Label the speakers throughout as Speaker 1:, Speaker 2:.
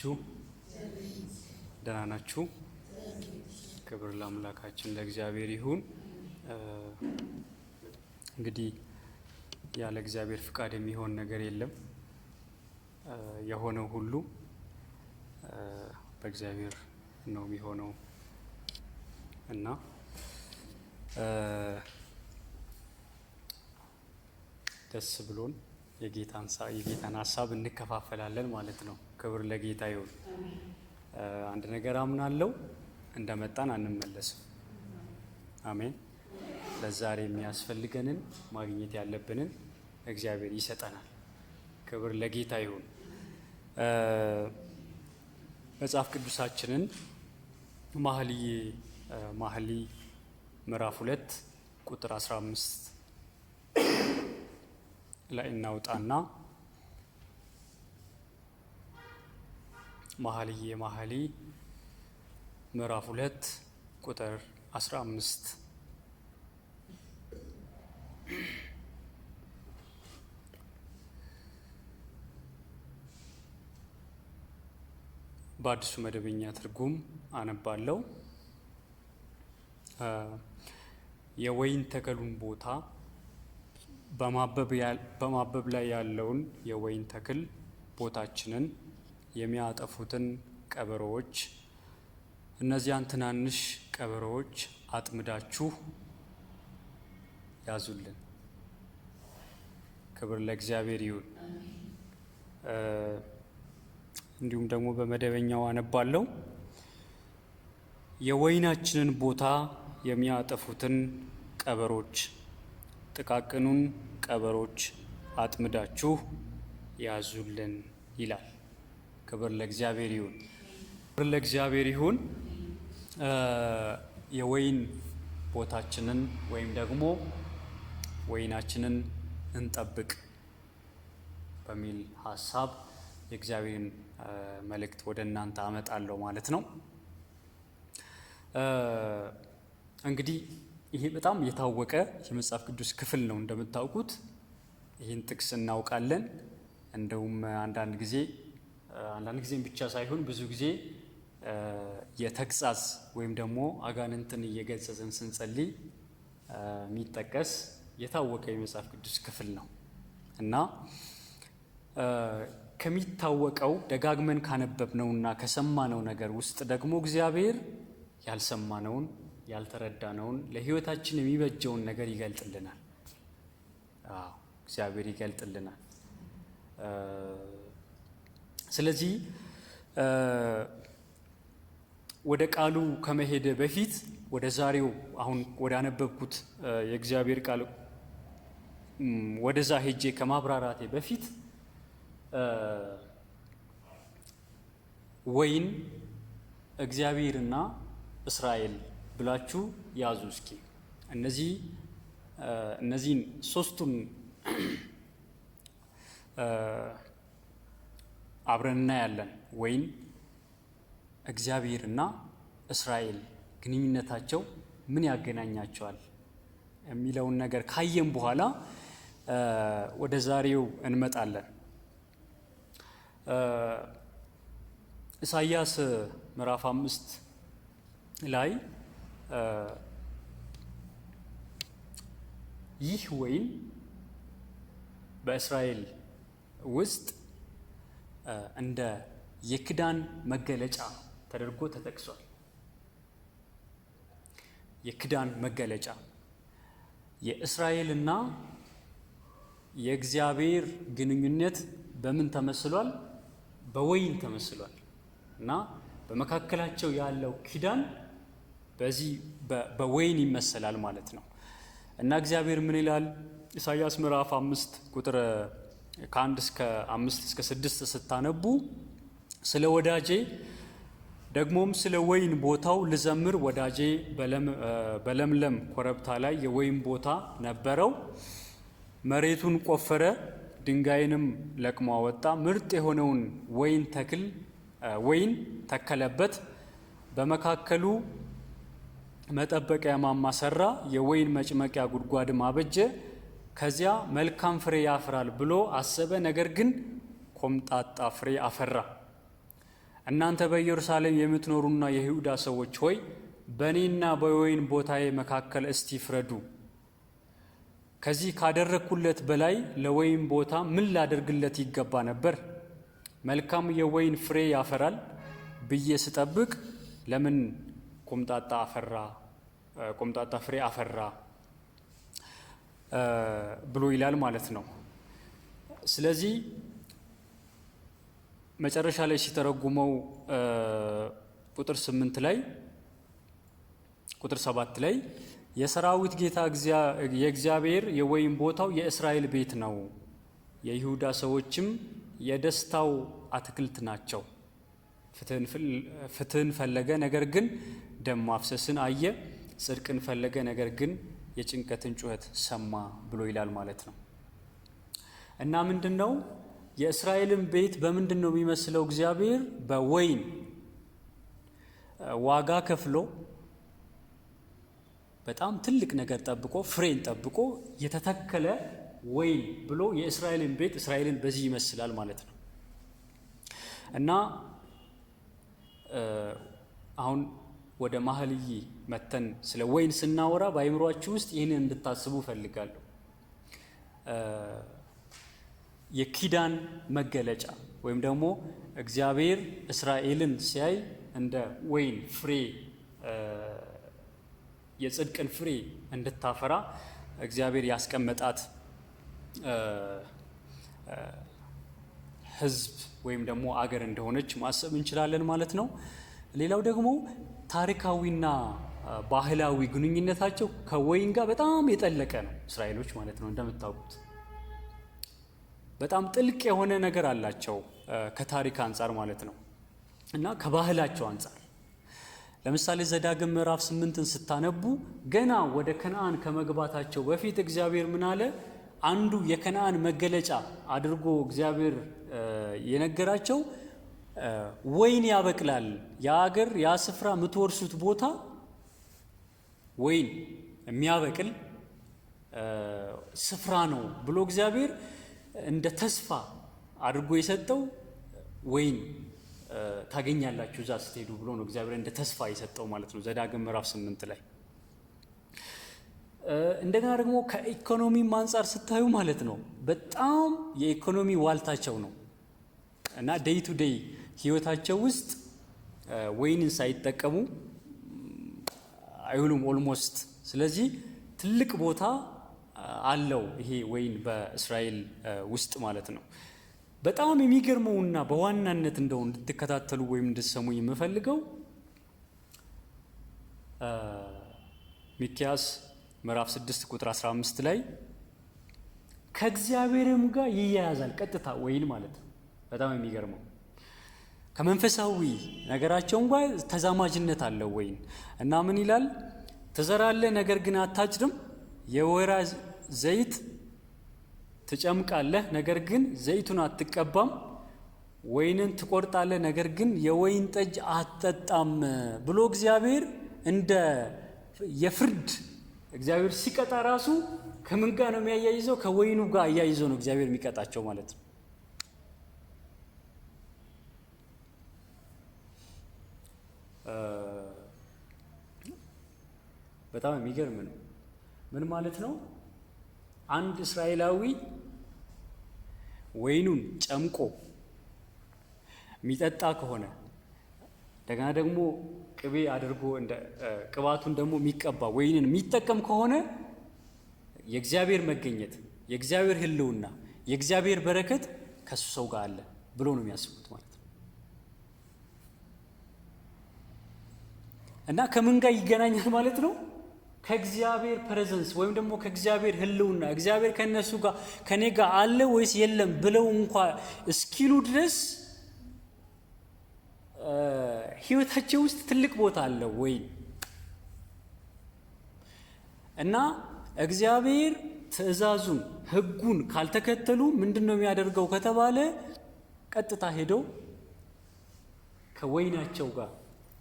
Speaker 1: ናችሁ? ደህና ናችሁ? ክብር ለአምላካችን ለእግዚአብሔር ይሁን። እንግዲህ ያለ እግዚአብሔር ፍቃድ የሚሆን ነገር የለም። የሆነው ሁሉ በእግዚአብሔር ነው የሚሆነው እና ደስ ብሎን የጌታን ሀሳብ እንከፋፈላለን ማለት ነው። ክብር ለጌታ ይሁን። አንድ ነገር አምናለሁ፣ እንደመጣን አንመለስም። አሜን። ለዛሬ የሚያስፈልገንን ማግኘት ያለብንን እግዚአብሔር ይሰጠናል። ክብር ለጌታ ይሁን። መጽሐፍ ቅዱሳችንን መኃልየ ምዕራፍ 2 ቁጥር 15 ላይ እናውጣና መኃልየ ምዕራፍ 2 ቁጥር 15 በአዲሱ መደበኛ ትርጉም አነባለሁ። የወይን ተክሉን ቦታ በማበብ ላይ ያለውን የወይን ተክል ቦታችንን የሚያጠፉትን ቀበሮዎች፣ እነዚያን ትናንሽ ቀበሮዎች አጥምዳችሁ ያዙልን። ክብር ለእግዚአብሔር ይሁን። እንዲሁም ደግሞ በመደበኛው አነባለሁ። የወይናችንን ቦታ የሚያጠፉትን ቀበሮች፣ ጥቃቅኑን ቀበሮች አጥምዳችሁ ያዙልን ይላል። ክብር ለእግዚአብሔር ይሁን። ክብር ለእግዚአብሔር ይሁን። የወይን ቦታችንን ወይም ደግሞ ወይናችንን እንጠብቅ በሚል ሀሳብ የእግዚአብሔርን መልእክት ወደ እናንተ አመጣለሁ ማለት ነው። እንግዲህ ይሄ በጣም የታወቀ የመጽሐፍ ቅዱስ ክፍል ነው። እንደምታውቁት ይህን ጥቅስ እናውቃለን። እንደውም አንዳንድ ጊዜም ብቻ ሳይሆን ብዙ ጊዜ የተግሳጽ ወይም ደግሞ አጋንንትን እየገሰጽን ስንጸልይ የሚጠቀስ የታወቀ የመጽሐፍ ቅዱስ ክፍል ነው እና ከሚታወቀው ደጋግመን ካነበብነውና ከሰማነው ነገር ውስጥ ደግሞ እግዚአብሔር ያልሰማነውን ያልተረዳነውን ለሕይወታችን የሚበጀውን ነገር ይገልጥልናል። እግዚአብሔር ይገልጥልናል። ስለዚህ ወደ ቃሉ ከመሄድ በፊት ወደ ዛሬው አሁን ወደ አነበብኩት የእግዚአብሔር ቃል ወደዛ ሄጄ ከማብራራቴ በፊት ወይን እግዚአብሔርና እስራኤል ብላችሁ ያዙ እስኪ። እነዚህን ሶስቱን አብረን እናያለን። ወይን፣ እግዚአብሔርና እስራኤል ግንኙነታቸው ምን ያገናኛቸዋል የሚለውን ነገር ካየን በኋላ ወደ ዛሬው እንመጣለን። ኢሳይያስ ምዕራፍ 5 ላይ ይህ ወይን በእስራኤል ውስጥ እንደ የኪዳን መገለጫ ተደርጎ ተጠቅሷል። የኪዳን መገለጫ የእስራኤልና የእግዚአብሔር ግንኙነት በምን ተመስሏል? በወይን ተመስሏል እና በመካከላቸው ያለው ኪዳን በዚህ በወይን ይመሰላል ማለት ነው። እና እግዚአብሔር ምን ይላል? ኢሳይያስ ምዕራፍ 5 ቁጥር ከ1 እስከ 5 እስከ 6 ስታነቡ ስለ ወዳጄ ደግሞም ስለ ወይን ቦታው ልዘምር። ወዳጄ በለምለም ኮረብታ ላይ የወይን ቦታ ነበረው። መሬቱን ቆፈረ፣ ድንጋይንም ለቅሞ አወጣ። ምርጥ የሆነውን ወይን ተከለበት። በመካከሉ መጠበቂያ ማማ ሰራ፣ የወይን መጭመቂያ ጉድጓድም አበጀ። ከዚያ መልካም ፍሬ ያፈራል ብሎ አሰበ፣ ነገር ግን ኮምጣጣ ፍሬ አፈራ። እናንተ በኢየሩሳሌም የምትኖሩና የይሁዳ ሰዎች ሆይ በእኔና በወይን ቦታዬ መካከል እስቲ ፍረዱ። ከዚህ ካደረግኩለት በላይ ለወይን ቦታ ምን ላደርግለት ይገባ ነበር? መልካም የወይን ፍሬ ያፈራል ብዬ ስጠብቅ ለምን ቆምጣጣ ፍሬ አፈራ ብሎ ይላል ማለት ነው። ስለዚህ መጨረሻ ላይ ሲተረጉመው ቁጥር 7 ላይ የሰራዊት ጌታ የእግዚአብሔር የወይን ቦታው የእስራኤል ቤት ነው፣ የይሁዳ ሰዎችም የደስታው አትክልት ናቸው። ፍትህን ፈለገ፣ ነገር ግን ደም ማፍሰስን አየ። ጽድቅን ፈለገ፣ ነገር ግን የጭንቀትን ጩኸት ሰማ ብሎ ይላል ማለት ነው። እና ምንድን ነው የእስራኤልን ቤት በምንድን ነው የሚመስለው? እግዚአብሔር በወይን ዋጋ ከፍሎ በጣም ትልቅ ነገር ጠብቆ ፍሬን ጠብቆ የተተከለ ወይን ብሎ የእስራኤልን ቤት እስራኤልን በዚህ ይመስላል ማለት ነው። እና አሁን ወደ መኃልየ መተን ስለ ወይን ስናወራ በአእምሯችሁ ውስጥ ይህንን እንድታስቡ ፈልጋለሁ። የኪዳን መገለጫ ወይም ደግሞ እግዚአብሔር እስራኤልን ሲያይ እንደ ወይን ፍሬ የጽድቅን ፍሬ እንድታፈራ እግዚአብሔር ያስቀመጣት ሕዝብ ወይም ደግሞ አገር እንደሆነች ማሰብ እንችላለን ማለት ነው። ሌላው ደግሞ ታሪካዊና ባህላዊ ግንኙነታቸው ከወይን ጋር በጣም የጠለቀ ነው። እስራኤሎች ማለት ነው እንደምታውቁት በጣም ጥልቅ የሆነ ነገር አላቸው ከታሪክ አንጻር ማለት ነው እና ከባህላቸው አንጻር። ለምሳሌ ዘዳግም ምዕራፍ 8ን ስታነቡ ገና ወደ ከነዓን ከመግባታቸው በፊት እግዚአብሔር ምን አለ? አንዱ የከነዓን መገለጫ አድርጎ እግዚአብሔር የነገራቸው ወይን ያበቅላል፣ ያ ሀገር ያ ስፍራ የምትወርሱት ቦታ ወይን የሚያበቅል ስፍራ ነው ብሎ እግዚአብሔር እንደ ተስፋ አድርጎ የሰጠው ወይን ታገኛላችሁ እዛ ስትሄዱ ብሎ ነው እግዚአብሔር እንደ ተስፋ የሰጠው ማለት ነው ዘዳግም ምዕራፍ 8 ላይ። እንደገና ደግሞ ከኢኮኖሚ አንጻር ስታዩ ማለት ነው በጣም የኢኮኖሚ ዋልታቸው ነው እና ዴይ ቱ ዴይ ህይወታቸው ውስጥ ወይንን ሳይጠቀሙ አይውሉም ኦልሞስት። ስለዚህ ትልቅ ቦታ አለው ይሄ ወይን በእስራኤል ውስጥ ማለት ነው። በጣም የሚገርመውና በዋናነት እንደው እንድትከታተሉ ወይም እንድትሰሙ የምፈልገው ሚክያስ ምዕራፍ 6 ቁጥር 15 ላይ ከእግዚአብሔርም ጋር ይያያዛል ቀጥታ ወይን ማለት ነው። በጣም የሚገርመው ከመንፈሳዊ ነገራቸው ጋር ተዛማጅነት አለው ወይን እና ምን ይላል? ትዘራለህ ነገር ግን አታጭድም፣ የወይራ ዘይት ትጨምቃለህ ነገር ግን ዘይቱን አትቀባም፣ ወይንን ትቆርጣለህ ነገር ግን የወይን ጠጅ አትጠጣም ብሎ እግዚአብሔር እንደ የፍርድ እግዚአብሔር ሲቀጣ ራሱ ከምን ጋር ነው የሚያያይዘው? ከወይኑ ጋር አያይዞ ነው እግዚአብሔር የሚቀጣቸው ማለት ነው። በጣም የሚገርም ነው። ምን ማለት ነው? አንድ እስራኤላዊ ወይኑን ጨምቆ የሚጠጣ ከሆነ እንደገና ደግሞ ቅቤ አድርጎ እንደ ቅባቱን ደግሞ የሚቀባ ወይንን የሚጠቀም ከሆነ የእግዚአብሔር መገኘት፣ የእግዚአብሔር ሕልውና፣ የእግዚአብሔር በረከት ከሱ ሰው ጋር አለ ብሎ ነው የሚያስቡት ማለት ነው። እና ከምን ጋር ይገናኛል ማለት ነው? ከእግዚአብሔር ፕሬዘንስ ወይም ደግሞ ከእግዚአብሔር ሕልውና እግዚአብሔር ከነሱ ጋር ከኔ ጋር አለ ወይስ የለም ብለው እንኳን እስኪሉ ድረስ ህይወታቸው ውስጥ ትልቅ ቦታ አለው ወይን። እና እግዚአብሔር ትእዛዙን ሕጉን ካልተከተሉ ምንድነው የሚያደርገው ከተባለ ቀጥታ ሄደው ከወይናቸው ጋር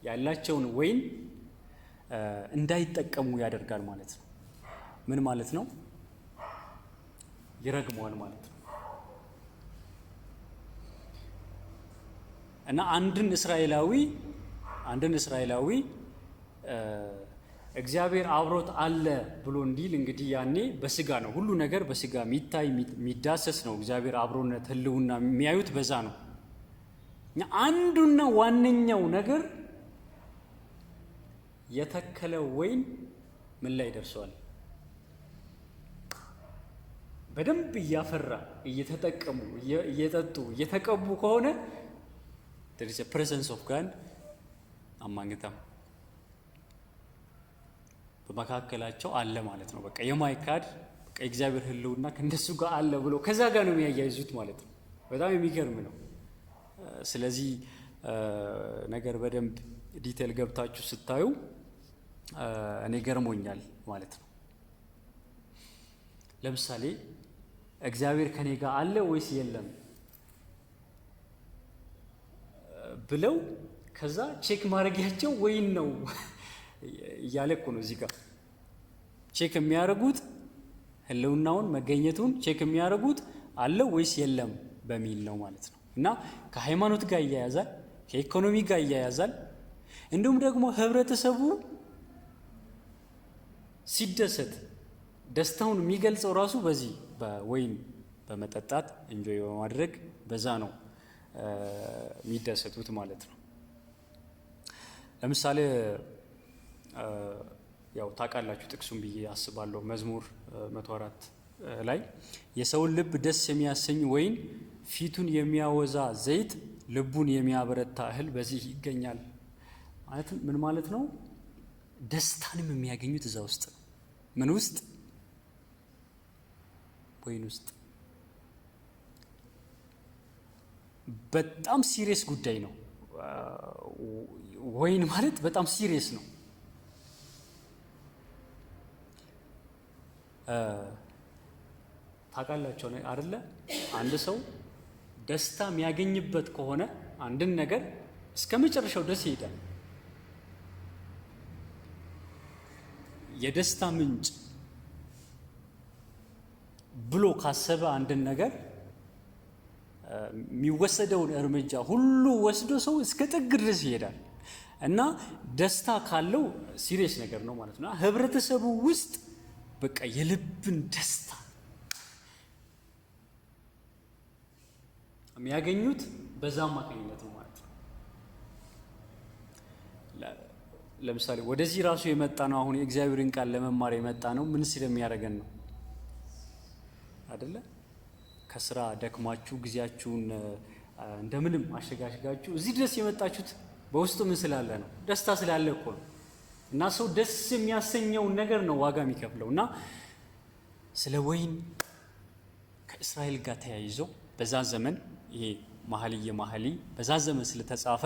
Speaker 1: ያላቸውን ወይን እንዳይጠቀሙ ያደርጋል ማለት ነው። ምን ማለት ነው? ይረግመዋል ማለት ነው። እና አንድን እስራኤላዊ እግዚአብሔር አብሮት አለ ብሎ እንዲል እንግዲህ ያኔ በስጋ ነው፣ ሁሉ ነገር በስጋ የሚታይ የሚዳሰስ ነው። እግዚአብሔር አብሮነት ህልውና የሚያዩት በዛ ነው። አንዱና ዋነኛው ነገር የተከለው ወይን ምን ላይ ደርሷል? በደንብ እያፈራ እየተጠቀሙ እየጠጡ እየተቀቡ ከሆነ there is a presence of God among them በመካከላቸው አለ ማለት ነው። በቃ የማይካድ በቃ እግዚአብሔር ህልውና ከነሱ ጋር አለ ብሎ ከዛ ጋር ነው የሚያያይዙት ማለት ነው። በጣም የሚገርም ነው። ስለዚህ ነገር በደንብ ዲቴል ገብታችሁ ስታዩ እኔ ገርሞኛል ማለት ነው። ለምሳሌ እግዚአብሔር ከኔ ጋር አለ ወይስ የለም ብለው ከዛ ቼክ ማድረጊያቸው ወይን ነው እያለ እኮ ነው እዚህ ጋር ቼክ የሚያደርጉት ህልውናውን መገኘቱን ቼክ የሚያደርጉት አለው ወይስ የለም በሚል ነው ማለት ነው። እና ከሃይማኖት ጋር ይያያዛል፣ ከኢኮኖሚ ጋር ይያያዛል። እንዲሁም ደግሞ ህብረተሰቡ ሲደሰት ደስታውን የሚገልጸው ራሱ በዚህ በወይን በመጠጣት ኢንጆይ በማድረግ በዛ ነው የሚደሰቱት ማለት ነው። ለምሳሌ ያው ታውቃላችሁ ጥቅሱን ብዬ አስባለሁ። መዝሙር 104 ላይ የሰውን ልብ ደስ የሚያሰኝ ወይን፣ ፊቱን የሚያወዛ ዘይት፣ ልቡን የሚያበረታ እህል በዚህ ይገኛል ማለት ምን ማለት ነው? ደስታንም የሚያገኙት እዛ ውስጥ ነው። ምን ውስጥ? ወይን ውስጥ። በጣም ሲሪየስ ጉዳይ ነው። ወይን ማለት በጣም ሲሪየስ ነው። ታውቃላችሁ አይደለ? አንድ ሰው ደስታ የሚያገኝበት ከሆነ አንድን ነገር እስከ መጨረሻው ድረስ ይሄዳል። የደስታ ምንጭ ብሎ ካሰበ አንድን ነገር የሚወሰደውን እርምጃ ሁሉ ወስዶ ሰው እስከ ጥግ ድረስ ይሄዳል። እና ደስታ ካለው ሲሪየስ ነገር ነው ማለት ነው። ህብረተሰቡ ውስጥ በቃ የልብን ደስታ የሚያገኙት በዛ አማካኝነት ነው ማለት ነው። ለምሳሌ ወደዚህ ራሱ የመጣ ነው አሁን የእግዚአብሔርን ቃል ለመማር የመጣ ነው ምን ስለሚያደርገን ነው አይደለ? ከስራ ደክማችሁ ጊዜያችሁን እንደምንም አሸጋሽጋችሁ እዚህ ድረስ የመጣችሁት በውስጡ ምን ስላለ ነው? ደስታ ስላለ እኮ ነው። እና ሰው ደስ የሚያሰኘውን ነገር ነው ዋጋ የሚከፍለው። እና ስለ ወይን ከእስራኤል ጋር ተያይዞ በዛ ዘመን ይሄ መኃልየ በዛ ዘመን ስለተጻፈ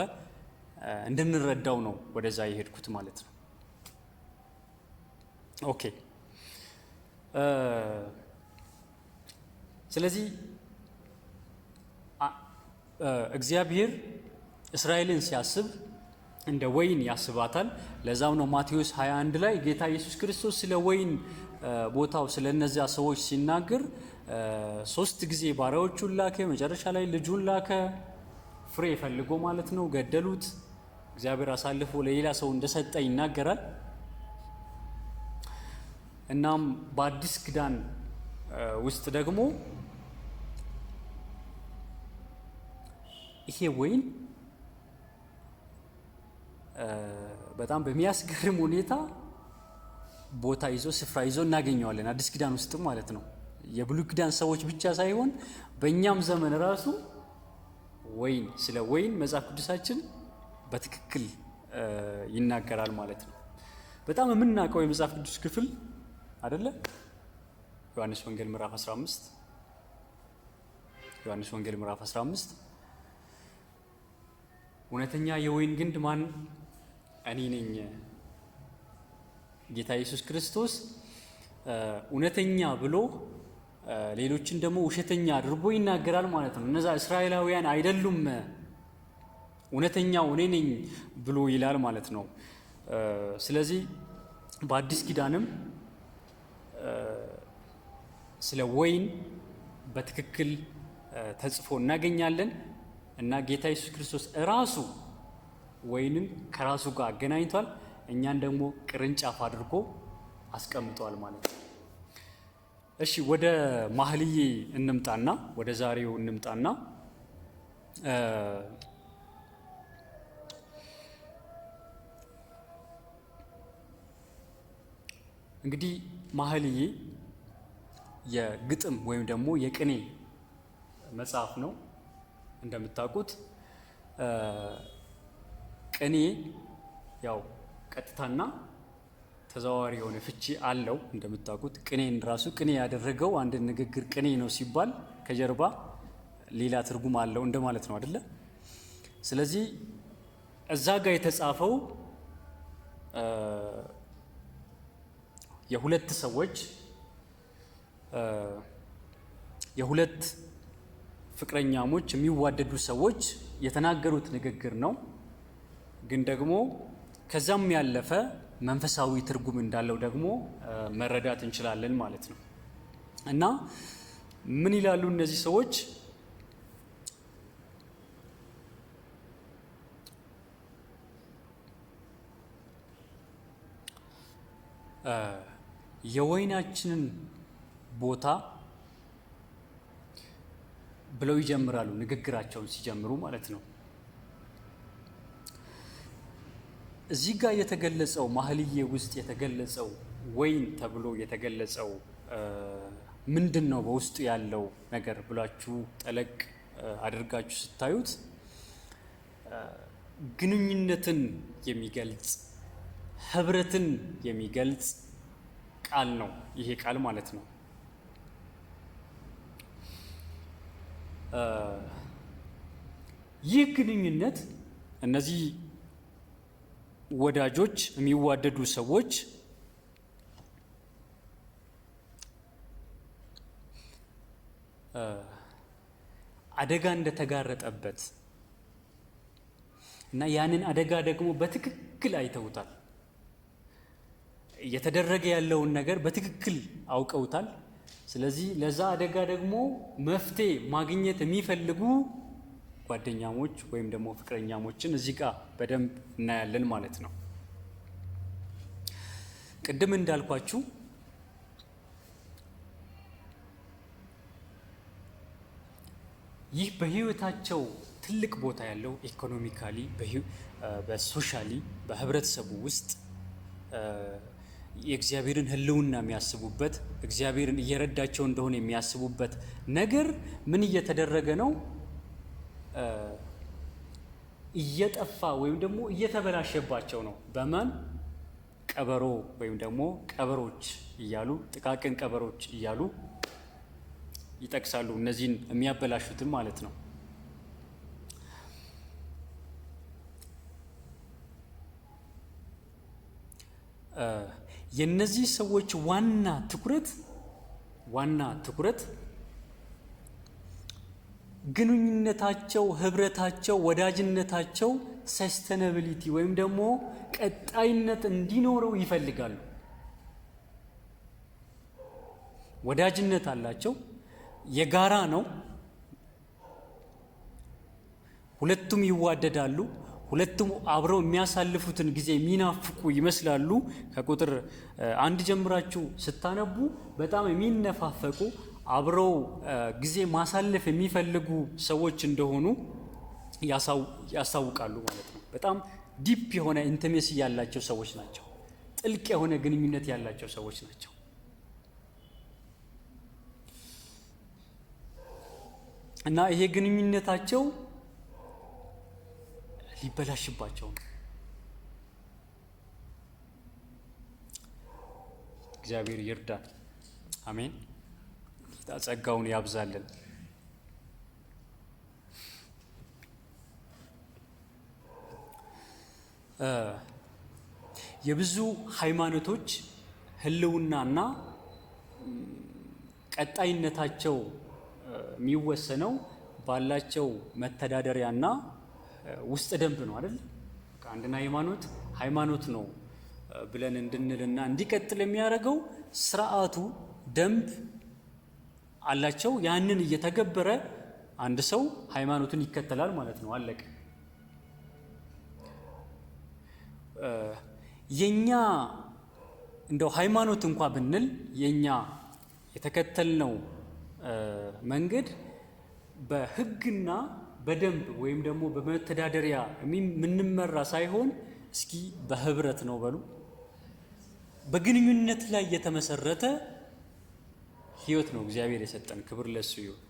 Speaker 1: እንድንረዳው ነው ወደዛ የሄድኩት ማለት ነው። ኦኬ። ስለዚህ እግዚአብሔር እስራኤልን ሲያስብ እንደ ወይን ያስባታል። ለዛም ነው ማቴዎስ 21 ላይ ጌታ ኢየሱስ ክርስቶስ ስለ ወይን ቦታው ስለ እነዚያ ሰዎች ሲናገር 3 ጊዜ ባሪያዎቹን ላከ፣ መጨረሻ ላይ ልጁን ላከ። ፍሬ ፈልጎ ማለት ነው። ገደሉት። እግዚአብሔር አሳልፎ ለሌላ ሰው እንደሰጠ ይናገራል። እናም በአዲስ ኪዳን ውስጥ ደግሞ ይሄ ወይን በጣም በሚያስገርም ሁኔታ ቦታ ይዞ ስፍራ ይዞ እናገኘዋለን አዲስ ኪዳን ውስጥ ማለት ነው። የብሉይ ኪዳን ሰዎች ብቻ ሳይሆን በእኛም ዘመን ራሱ ወይን ስለ ወይን መጽሐፍ ቅዱሳችን በትክክል ይናገራል ማለት ነው። በጣም የምናውቀው የመጽሐፍ ቅዱስ ክፍል አይደለ? ዮሐንስ ወንጌል ምዕራፍ 15 ዮሐንስ ወንጌል ምዕራፍ 15 እውነተኛ የወይን ግንድ ማን? እኔ ነኝ። ጌታ ኢየሱስ ክርስቶስ እውነተኛ ብሎ ሌሎችን ደግሞ ውሸተኛ አድርጎ ይናገራል ማለት ነው። እነዛ እስራኤላውያን አይደሉም፣ እውነተኛው እኔ ነኝ ብሎ ይላል ማለት ነው። ስለዚህ በአዲስ ኪዳንም ስለ ወይን በትክክል ተጽፎ እናገኛለን። እና ጌታ ኢየሱስ ክርስቶስ ራሱ ወይንን ከራሱ ጋር አገናኝቷል፣ እኛን ደግሞ ቅርንጫፍ አድርጎ አስቀምጧል ማለት ነው። እሺ ወደ መኃልየ እንምጣና ወደ ዛሬው እንምጣና እንግዲህ መኃልየ የግጥም ወይም ደግሞ የቅኔ መጽሐፍ ነው። እንደምታውቁት ቅኔ ያው ቀጥታና ተዘዋዋሪ የሆነ ፍቺ አለው። እንደምታውቁት ቅኔን ራሱ ቅኔ ያደረገው አንድ ንግግር ቅኔ ነው ሲባል ከጀርባ ሌላ ትርጉም አለው እንደማለት ነው አይደለ? ስለዚህ እዛ ጋር የተጻፈው የሁለት ሰዎች የሁለት ፍቅረኛሞች የሚዋደዱ ሰዎች የተናገሩት ንግግር ነው። ግን ደግሞ ከዛም ያለፈ መንፈሳዊ ትርጉም እንዳለው ደግሞ መረዳት እንችላለን ማለት ነው። እና ምን ይላሉ እነዚህ ሰዎች? የወይናችንን ቦታ ብለው ይጀምራሉ፣ ንግግራቸውን ሲጀምሩ ማለት ነው። እዚህ ጋር የተገለጸው መኃልየ ውስጥ የተገለጸው ወይን ተብሎ የተገለጸው ምንድን ነው? በውስጡ ያለው ነገር ብላችሁ ጠለቅ አድርጋችሁ ስታዩት ግንኙነትን የሚገልጽ ህብረትን የሚገልጽ ቃል ነው ይሄ ቃል ማለት ነው። ይህ ግንኙነት እነዚህ ወዳጆች የሚዋደዱ ሰዎች አደጋ እንደተጋረጠበት እና ያንን አደጋ ደግሞ በትክክል አይተውታል። እየተደረገ ያለውን ነገር በትክክል አውቀውታል። ስለዚህ ለዛ አደጋ ደግሞ መፍትሄ ማግኘት የሚፈልጉ ጓደኛሞች ወይም ደግሞ ፍቅረኛሞችን እዚህ ጋር በደንብ እናያለን ማለት ነው። ቅድም እንዳልኳችሁ ይህ በህይወታቸው ትልቅ ቦታ ያለው ኢኮኖሚካሊ፣ በሶሻሊ፣ በህብረተሰቡ ውስጥ የእግዚአብሔርን ህልውና የሚያስቡበት እግዚአብሔርን እየረዳቸው እንደሆነ የሚያስቡበት ነገር ምን እየተደረገ ነው? እየጠፋ ወይም ደግሞ እየተበላሸባቸው ነው። በማን ቀበሮ ወይም ደግሞ ቀበሮች እያሉ ጥቃቅን ቀበሮች እያሉ ይጠቅሳሉ። እነዚህን የሚያበላሹትን ማለት ነው። የነዚህ ሰዎች ዋና ትኩረት ግንኙነታቸው፣ ህብረታቸው፣ ወዳጅነታቸው ሰስተናቢሊቲ ወይም ደግሞ ቀጣይነት እንዲኖረው ይፈልጋሉ። ወዳጅነት አላቸው፣ የጋራ ነው። ሁለቱም ይዋደዳሉ። ሁለቱም አብረው የሚያሳልፉትን ጊዜ የሚናፍቁ ይመስላሉ። ከቁጥር 1 ጀምራችሁ ስታነቡ በጣም የሚነፋፈቁ አብረው ጊዜ ማሳለፍ የሚፈልጉ ሰዎች እንደሆኑ ያሳውቃሉ ማለት ነው። በጣም ዲፕ የሆነ ኢንቲሜሲ ያላቸው ሰዎች ናቸው። ጥልቅ የሆነ ግንኙነት ያላቸው ሰዎች ናቸው። እና ይሄ ግንኙነታቸው ሊበላሽባቸው ነው። እግዚአብሔር ይርዳን። አሜን። ጌታ ጸጋውን ያብዛልን። የብዙ ሃይማኖቶች ህልውናና ቀጣይነታቸው የሚወሰነው ባላቸው መተዳደሪያና ውስጥ ደንብ ነው አይደል? አንድና ሃይማኖት ነው ብለን እንድንልና እንዲቀጥል የሚያደርገው ስርዓቱ፣ ደንብ አላቸው። ያንን እየተገበረ አንድ ሰው ሃይማኖትን ይከተላል ማለት ነው። አለቀ። የኛ እንደው ሃይማኖት እንኳን ብንል የኛ የተከተልነው መንገድ በህግና በደንብ ወይም ደግሞ በመተዳደሪያ የምንመራ ሳይሆን እስኪ በህብረት ነው በሉ፣ በግንኙነት ላይ የተመሰረተ ህይወት ነው እግዚአብሔር የሰጠን። ክብር ለሱ ይሁን።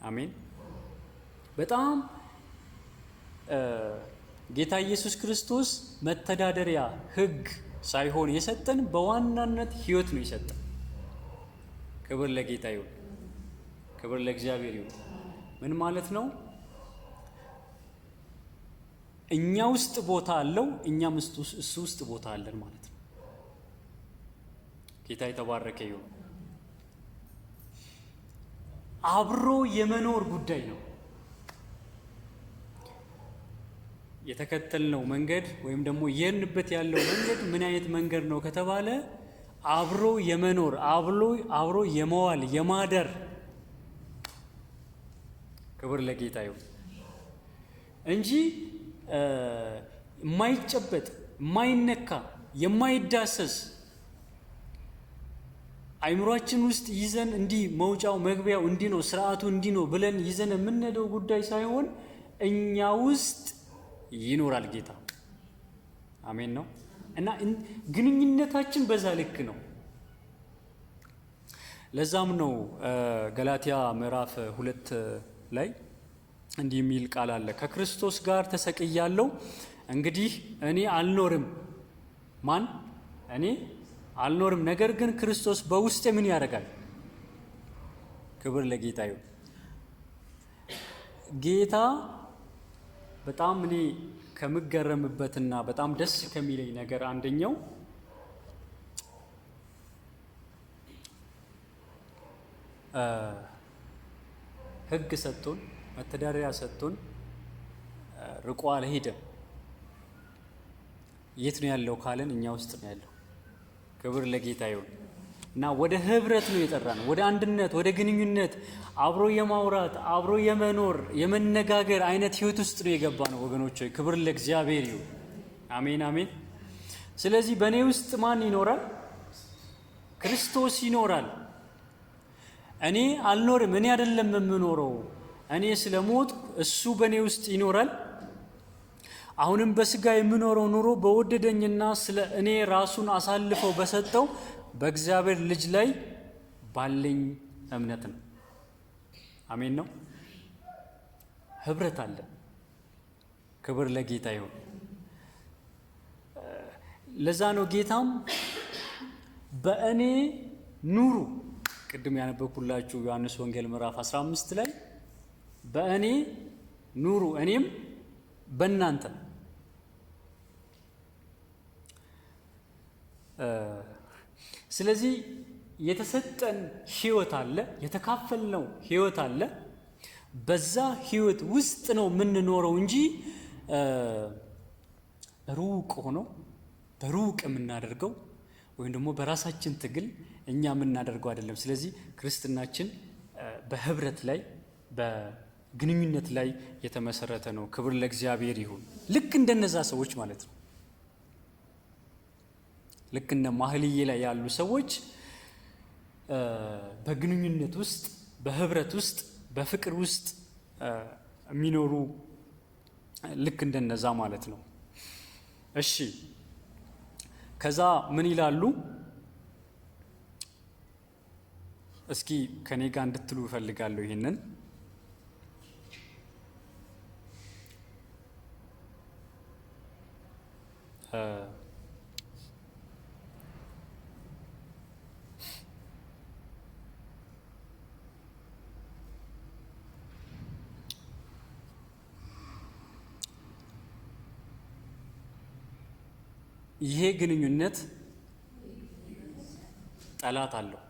Speaker 1: አሜን። በጣም ጌታ ኢየሱስ ክርስቶስ መተዳደሪያ ህግ ሳይሆን የሰጠን በዋናነት ህይወት ነው የሰጠን። ክብር ለጌታ ይሁን። ክብር ለእግዚአብሔር ይሁን። ምን ማለት ነው? እኛ ውስጥ ቦታ አለው፣ እኛም እሱ ውስጥ ቦታ አለን ማለት ነው። ጌታ የተባረከ ይሁን። አብሮ የመኖር ጉዳይ ነው። የተከተልነው መንገድ ወይም ደግሞ የሄድንበት ያለው መንገድ ምን አይነት መንገድ ነው ከተባለ አብሮ የመኖር አብሮ የመዋል የማደር። ክብር ለጌታ ይሁን እንጂ የማይጨበጥ የማይነካ የማይዳሰስ አይምሯችን ውስጥ ይዘን እንዲህ መውጫው መግቢያው እንዲህ ነው ስርዓቱ እንዲህ ነው ብለን ይዘን የምንሄደው ጉዳይ ሳይሆን እኛ ውስጥ ይኖራል ጌታ። አሜን ነው። እና ግንኙነታችን በዛ ልክ ነው። ለዛም ነው ገላትያ ምዕራፍ 2 ላይ እንዲህ የሚል ቃል አለ። ከክርስቶስ ጋር ተሰቅያለሁ፣ እንግዲህ እኔ አልኖርም። ማን? እኔ አልኖርም፣ ነገር ግን ክርስቶስ በውስጤ ምን ያደርጋል? ክብር ለጌታ ይሁን። ጌታ በጣም እኔ ከምገረምበትና በጣም ደስ ከሚለኝ ነገር አንደኛው ሕግ ሰጥቶን መተዳደሪያ ሰጥቶን ርቆ አልሄደም። የት ነው ያለው ካለን እኛ ውስጥ ነው ያለው። ክብር ለጌታ ይሁን። እና ወደ ህብረት ነው የጠራን፣ ወደ አንድነት፣ ወደ ግንኙነት፣ አብሮ የማውራት አብሮ የመኖር የመነጋገር አይነት ህይወት ውስጥ ነው የገባ ነው ወገኖች። ክብር ለእግዚአብሔር ይሁን። አሜን አሜን። ስለዚህ በእኔ ውስጥ ማን ይኖራል? ክርስቶስ ይኖራል። እኔ አልኖርም፣ እኔ አይደለም የምኖረው። እኔ ስለሞት እሱ በእኔ ውስጥ ይኖራል። አሁንም በስጋ የምኖረው ኑሮ በወደደኝና ስለ እኔ ራሱን አሳልፈው በሰጠው በእግዚአብሔር ልጅ ላይ ባለኝ እምነት ነው። አሜን ነው። ህብረት አለ። ክብር ለጌታ ይሁን። ለዛ ነው ጌታም በእኔ ኑሩ፣ ቅድም ያነበብኩላችሁ ዮሐንስ ወንጌል ምዕራፍ 15 ላይ በእኔ ኑሩ እኔም በእናንተ። ስለዚህ የተሰጠን ህይወት አለ፣ የተካፈልነው ህይወት አለ። በዛ ህይወት ውስጥ ነው የምንኖረው እንጂ ሩቅ ሆኖ በሩቅ የምናደርገው ወይም ደግሞ በራሳችን ትግል እኛ የምናደርገው አይደለም። ስለዚህ ክርስትናችን በህብረት ላይ በግንኙነት ላይ የተመሰረተ ነው። ክብር ለእግዚአብሔር ይሁን። ልክ እንደነዛ ሰዎች ማለት ነው። ልክ እነ ማህልዬ ላይ ያሉ ሰዎች በግንኙነት ውስጥ በህብረት ውስጥ በፍቅር ውስጥ የሚኖሩ ልክ እንደነዛ ማለት ነው። እሺ ከዛ ምን ይላሉ? እስኪ ከኔ ጋር እንድትሉ እፈልጋለሁ። ይሄንን ይሄ ግንኙነት ጠላት አለው።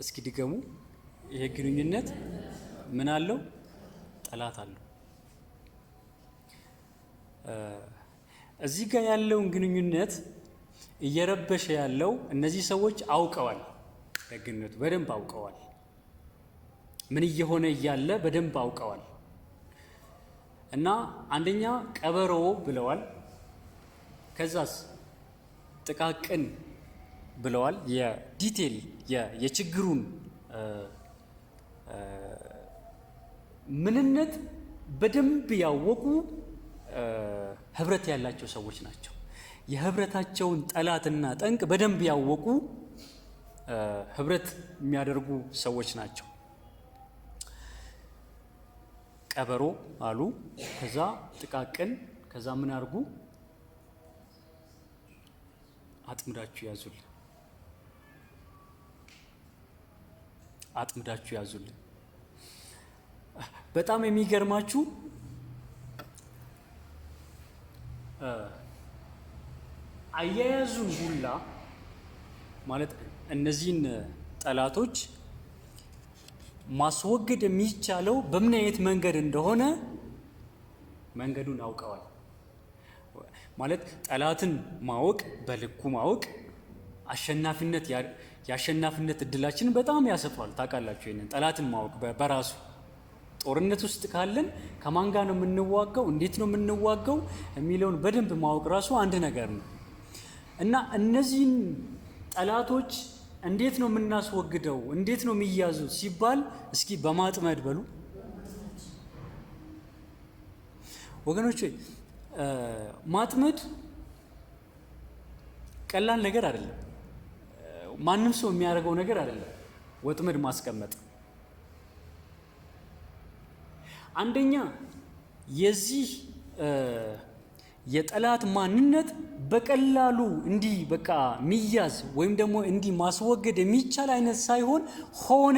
Speaker 1: እስኪ ድገሙ። ይሄ ግንኙነት ምን አለው? ጠላት አለው። እዚህ ጋር ያለውን ግንኙነት እየረበሸ ያለው እነዚህ ሰዎች አውቀዋል። ደግነቱ በደንብ አውቀዋል። ምን እየሆነ እያለ በደንብ አውቀዋል። እና አንደኛ ቀበሮ ብለዋል። ከዛስ ጥቃቅን ብለዋል። የዲቴል የችግሩን ምንነት በደንብ ያወቁ ህብረት ያላቸው ሰዎች ናቸው። የህብረታቸውን ጠላትና ጠንቅ በደንብ ያወቁ ህብረት የሚያደርጉ ሰዎች ናቸው። ቀበሮ አሉ፣ ከዛ ጥቃቅን፣ ከዛ ምን አድርጉ? አጥምዳችሁ ያዙልን፣ አጥምዳችሁ ያዙልን። በጣም የሚገርማችሁ አያያዙን ሁላ ማለት እነዚህን ጠላቶች ማስወገድ የሚቻለው በምን አይነት መንገድ እንደሆነ መንገዱን አውቀዋል። ማለት ጠላትን ማወቅ፣ በልኩ ማወቅ የአሸናፊነት እድላችንን በጣም ያሰፋል። ታውቃላችሁ ይሄንን ጠላትን ማወቅ በራሱ ጦርነት ውስጥ ካለን ከማን ጋር ነው የምንዋጋው፣ እንዴት ነው የምንዋጋው የሚለውን በደንብ ማወቅ ራሱ አንድ ነገር ነው እና እነዚህን ጠላቶች እንዴት ነው የምናስወግደው፣ እንዴት ነው የሚያዙት ሲባል እስኪ በማጥመድ በሉ ወገኖች። ማጥመድ ቀላል ነገር አይደለም። ማንም ሰው የሚያደርገው ነገር አይደለም። ወጥመድ ማስቀመጥ አንደኛ የዚህ የጠላት ማንነት በቀላሉ እንዲህ በቃ ሚያዝ ወይም ደግሞ እንዲህ ማስወገድ የሚቻል አይነት ሳይሆን ሆነ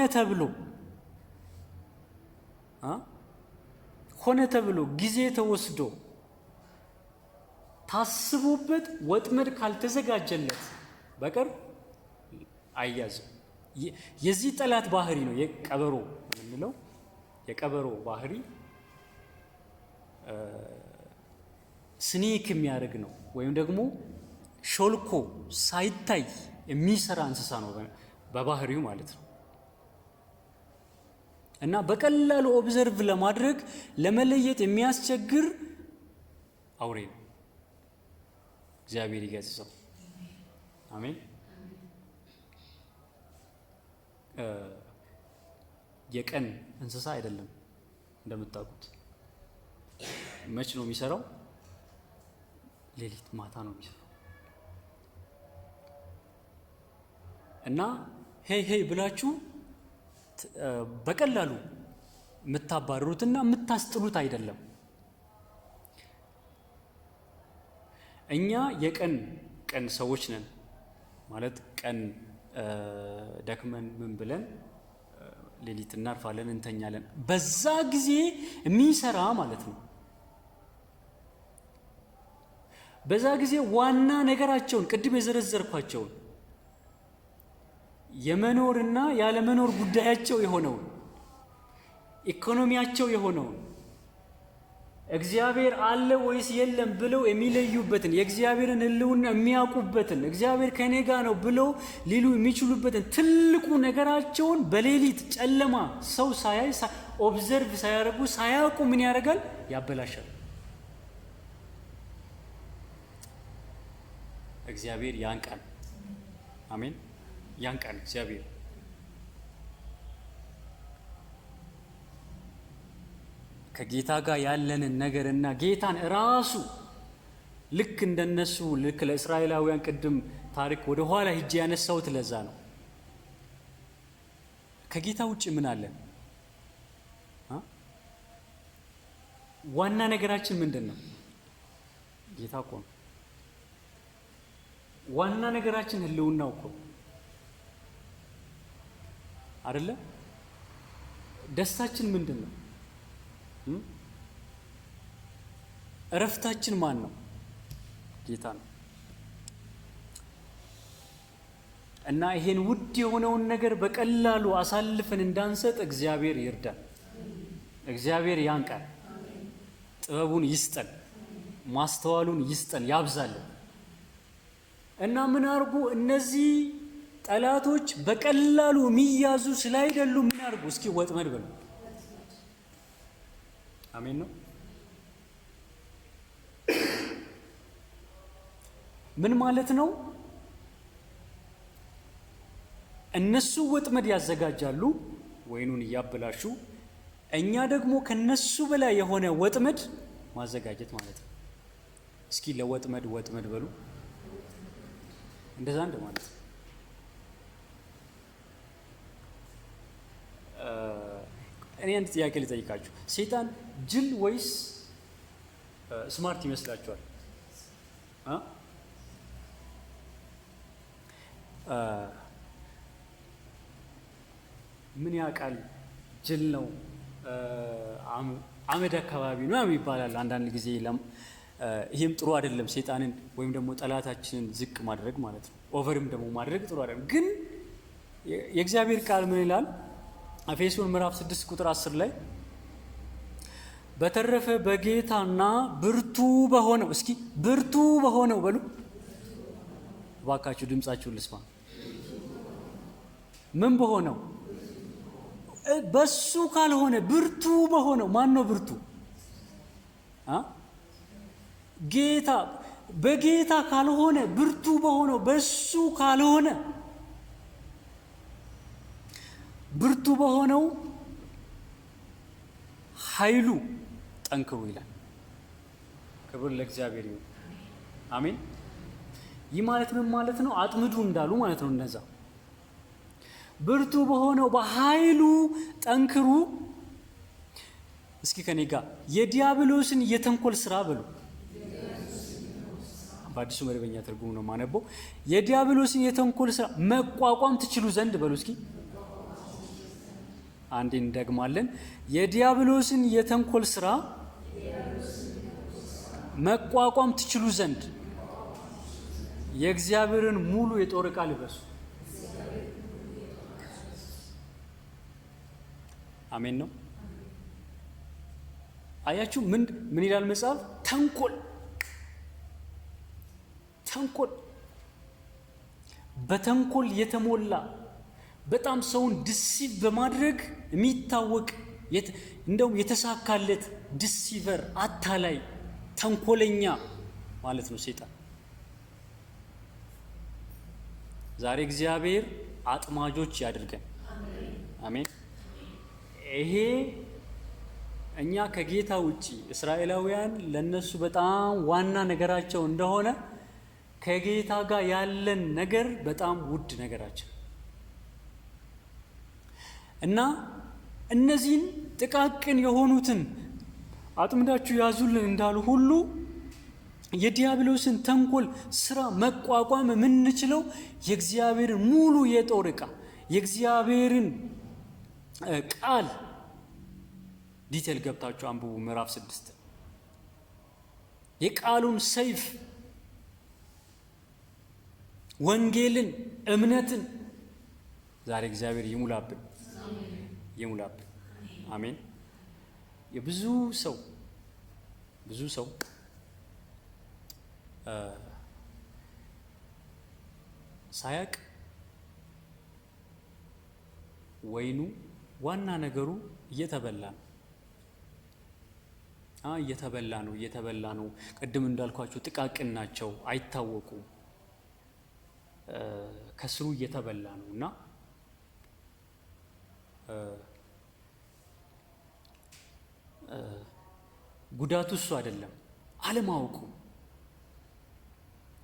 Speaker 1: ተብሎ ጊዜ ተወስዶ ታስቦበት ወጥመድ ካልተዘጋጀለት በቀር አያዝም። የዚህ ጠላት ባህሪ ነው የቀበሮ የምንለው። የቀበሮ ባህሪ ስኔክ የሚያደርግ ነው፣ ወይም ደግሞ ሾልኮ ሳይታይ የሚሰራ እንስሳ ነው በባህሪው ማለት ነው። እና በቀላሉ ኦብዘርቭ ለማድረግ ለመለየት የሚያስቸግር አውሬ ነው። እግዚአብሔር ይገስጸው። አሜን። የቀን እንስሳ አይደለም እንደምታውቁት። መች ነው የሚሰራው? ሌሊት ማታ ነው የሚሰራው። እና ሄይ ብላችሁ በቀላሉ የምታባርሩትና የምታስጥሉት አይደለም። እኛ የቀን ሰዎች ነን ማለት ቀን ደክመን ምን ብለን ሌሊት እናርፋለን፣ እንተኛለን። በዛ ጊዜ የሚሰራ ማለት ነው። በዛ ጊዜ ዋና ነገራቸውን ቅድም የዘረዘርኳቸውን የመኖርና ያለመኖር ጉዳያቸው የሆነውን ኢኮኖሚያቸው የሆነውን እግዚአብሔር አለ ወይስ የለም ብለው የሚለዩበትን የእግዚአብሔርን ሕልውና የሚያውቁበትን እግዚአብሔር ከኔ ጋር ነው ብለው ሊሉ የሚችሉበትን ትልቁ ነገራቸውን በሌሊት ጨለማ ሰው ሳያይ ኦብዘርቭ ሳያደርጉ ሳያውቁ ምን ያደርጋል? ያበላሻል። እግዚአብሔር ያንቃል። አሜን። ያንቃል እግዚአብሔር። ከጌታ ጋር ያለንን ነገርና ጌታን ራሱ ልክ እንደነሱ ልክ ለእስራኤላውያን ቅድም ታሪክ ወደ ኋላ ሂጄ ያነሳሁት ለዛ ነው። ከጌታ ውጭ ምን አለን? ዋና ነገራችን ምንድን ነው? ጌታ እኮ ነው። ዋና ነገራችን ህልውናው እኮ አይደለ? ደስታችን ምንድን ነው? እረፍታችን ማን ነው? ጌታ ነው። እና ይሄን ውድ የሆነውን ነገር በቀላሉ አሳልፈን እንዳንሰጥ እግዚአብሔር ይርዳል። እግዚአብሔር ያንቃል። ጥበቡን ይስጠን፣ ማስተዋሉን ይስጠን፣ ያብዛልን። እና ምን አርጉ? እነዚህ ጠላቶች በቀላሉ የሚያዙ ስላይደሉ ምን ያርጉ? እስኪ ወጥመድ በሉ። አሜን ነው። ምን ማለት ነው? እነሱ ወጥመድ ያዘጋጃሉ ወይኑን እያበላሹ፣ እኛ ደግሞ ከነሱ በላይ የሆነ ወጥመድ ማዘጋጀት ማለት ነው። እስኪ ለወጥመድ ወጥመድ በሉ። እንደዛ እንደ ማለት ነው። እኔ አንድ ጥያቄ ልጠይቃችሁ። ሰይጣን ጅል ወይስ ስማርት ይመስላችኋል? ምን ያውቃል? ጅል ነው፣ አመድ አካባቢ ነው ይባላል አንዳንድ ጊዜ። ይሄም ጥሩ አይደለም። ሰይጣንን ወይም ደግሞ ጠላታችንን ዝቅ ማድረግ ማለት ነው። ኦቨርም ደግሞ ማድረግ ጥሩ አይደለም። ግን የእግዚአብሔር ቃል ምን ይላል? ኤፌሶን ምዕራፍ 6 ቁጥር 10 ላይ በተረፈ በጌታና ብርቱ በሆነው፣ እስኪ ብርቱ በሆነው በሉ ባካችሁ፣ ድምጻችሁን ልስማ። ምን በሆነው? በሱ ካልሆነ ብርቱ በሆነው። ማን ነው ብርቱ? ጌታ። በጌታ ካልሆነ ብርቱ በሆነው በሱ ካልሆነ ብርቱ በሆነው ኃይሉ ጠንክሩ ይላል። ክብር ለእግዚአብሔር ይሁን። አሜን። ይህ ማለት ምን ማለት ነው? አጥምዱ እንዳሉ ማለት ነው። እነዛ ብርቱ በሆነው በኃይሉ ጠንክሩ። እስኪ ከኔ ጋር የዲያብሎስን የተንኮል ስራ በሉ። በአዲሱ መደበኛ ትርጉም ነው ማነበው። የዲያብሎስን የተንኮል ስራ መቋቋም ትችሉ ዘንድ በሉ። እስኪ አንዴ እንደግማለን። የዲያብሎስን የተንኮል ስራ መቋቋም ትችሉ ዘንድ የእግዚአብሔርን ሙሉ የጦር ዕቃ ልበሱ። አሜን ነው። አያችሁ ምን ይላል መጽሐፍ? ተንኮል በተንኮል የተሞላ በጣም ሰውን ዲሲቭ በማድረግ የሚታወቅ እንደውም የተሳካለት ዲሲቨር፣ አታላይ፣ ተንኮለኛ ማለት ነው ሰይጣን። ዛሬ እግዚአብሔር አጥማጆች ያድርገን። አሜን። ይሄ እኛ ከጌታ ውጪ እስራኤላውያን ለነሱ በጣም ዋና ነገራቸው እንደሆነ ከጌታ ጋር ያለን ነገር በጣም ውድ ነገራቸው እና እነዚህን ጥቃቅን የሆኑትን አጥምዳችሁ ያዙልን እንዳሉ ሁሉ የዲያብሎስን ተንኮል ስራ መቋቋም የምንችለው የእግዚአብሔርን ሙሉ የጦር ዕቃ የእግዚአብሔርን ቃል ዲቴል ገብታችሁ አንብቡ። ምዕራፍ 6 የቃሉን ሰይፍ፣ ወንጌልን፣ እምነትን ዛሬ እግዚአብሔር ይሙላብን። አሜን። የብዙ ሰው ሳያቅ ወይኑ ዋና ነገሩ እየተበላ ነው። ቅድም እንዳልኳቸው ጥቃቅን ናቸው፣ አይታወቁም። ከስሩ እየተበላ ነው እና ጉዳቱ እሱ አይደለም፣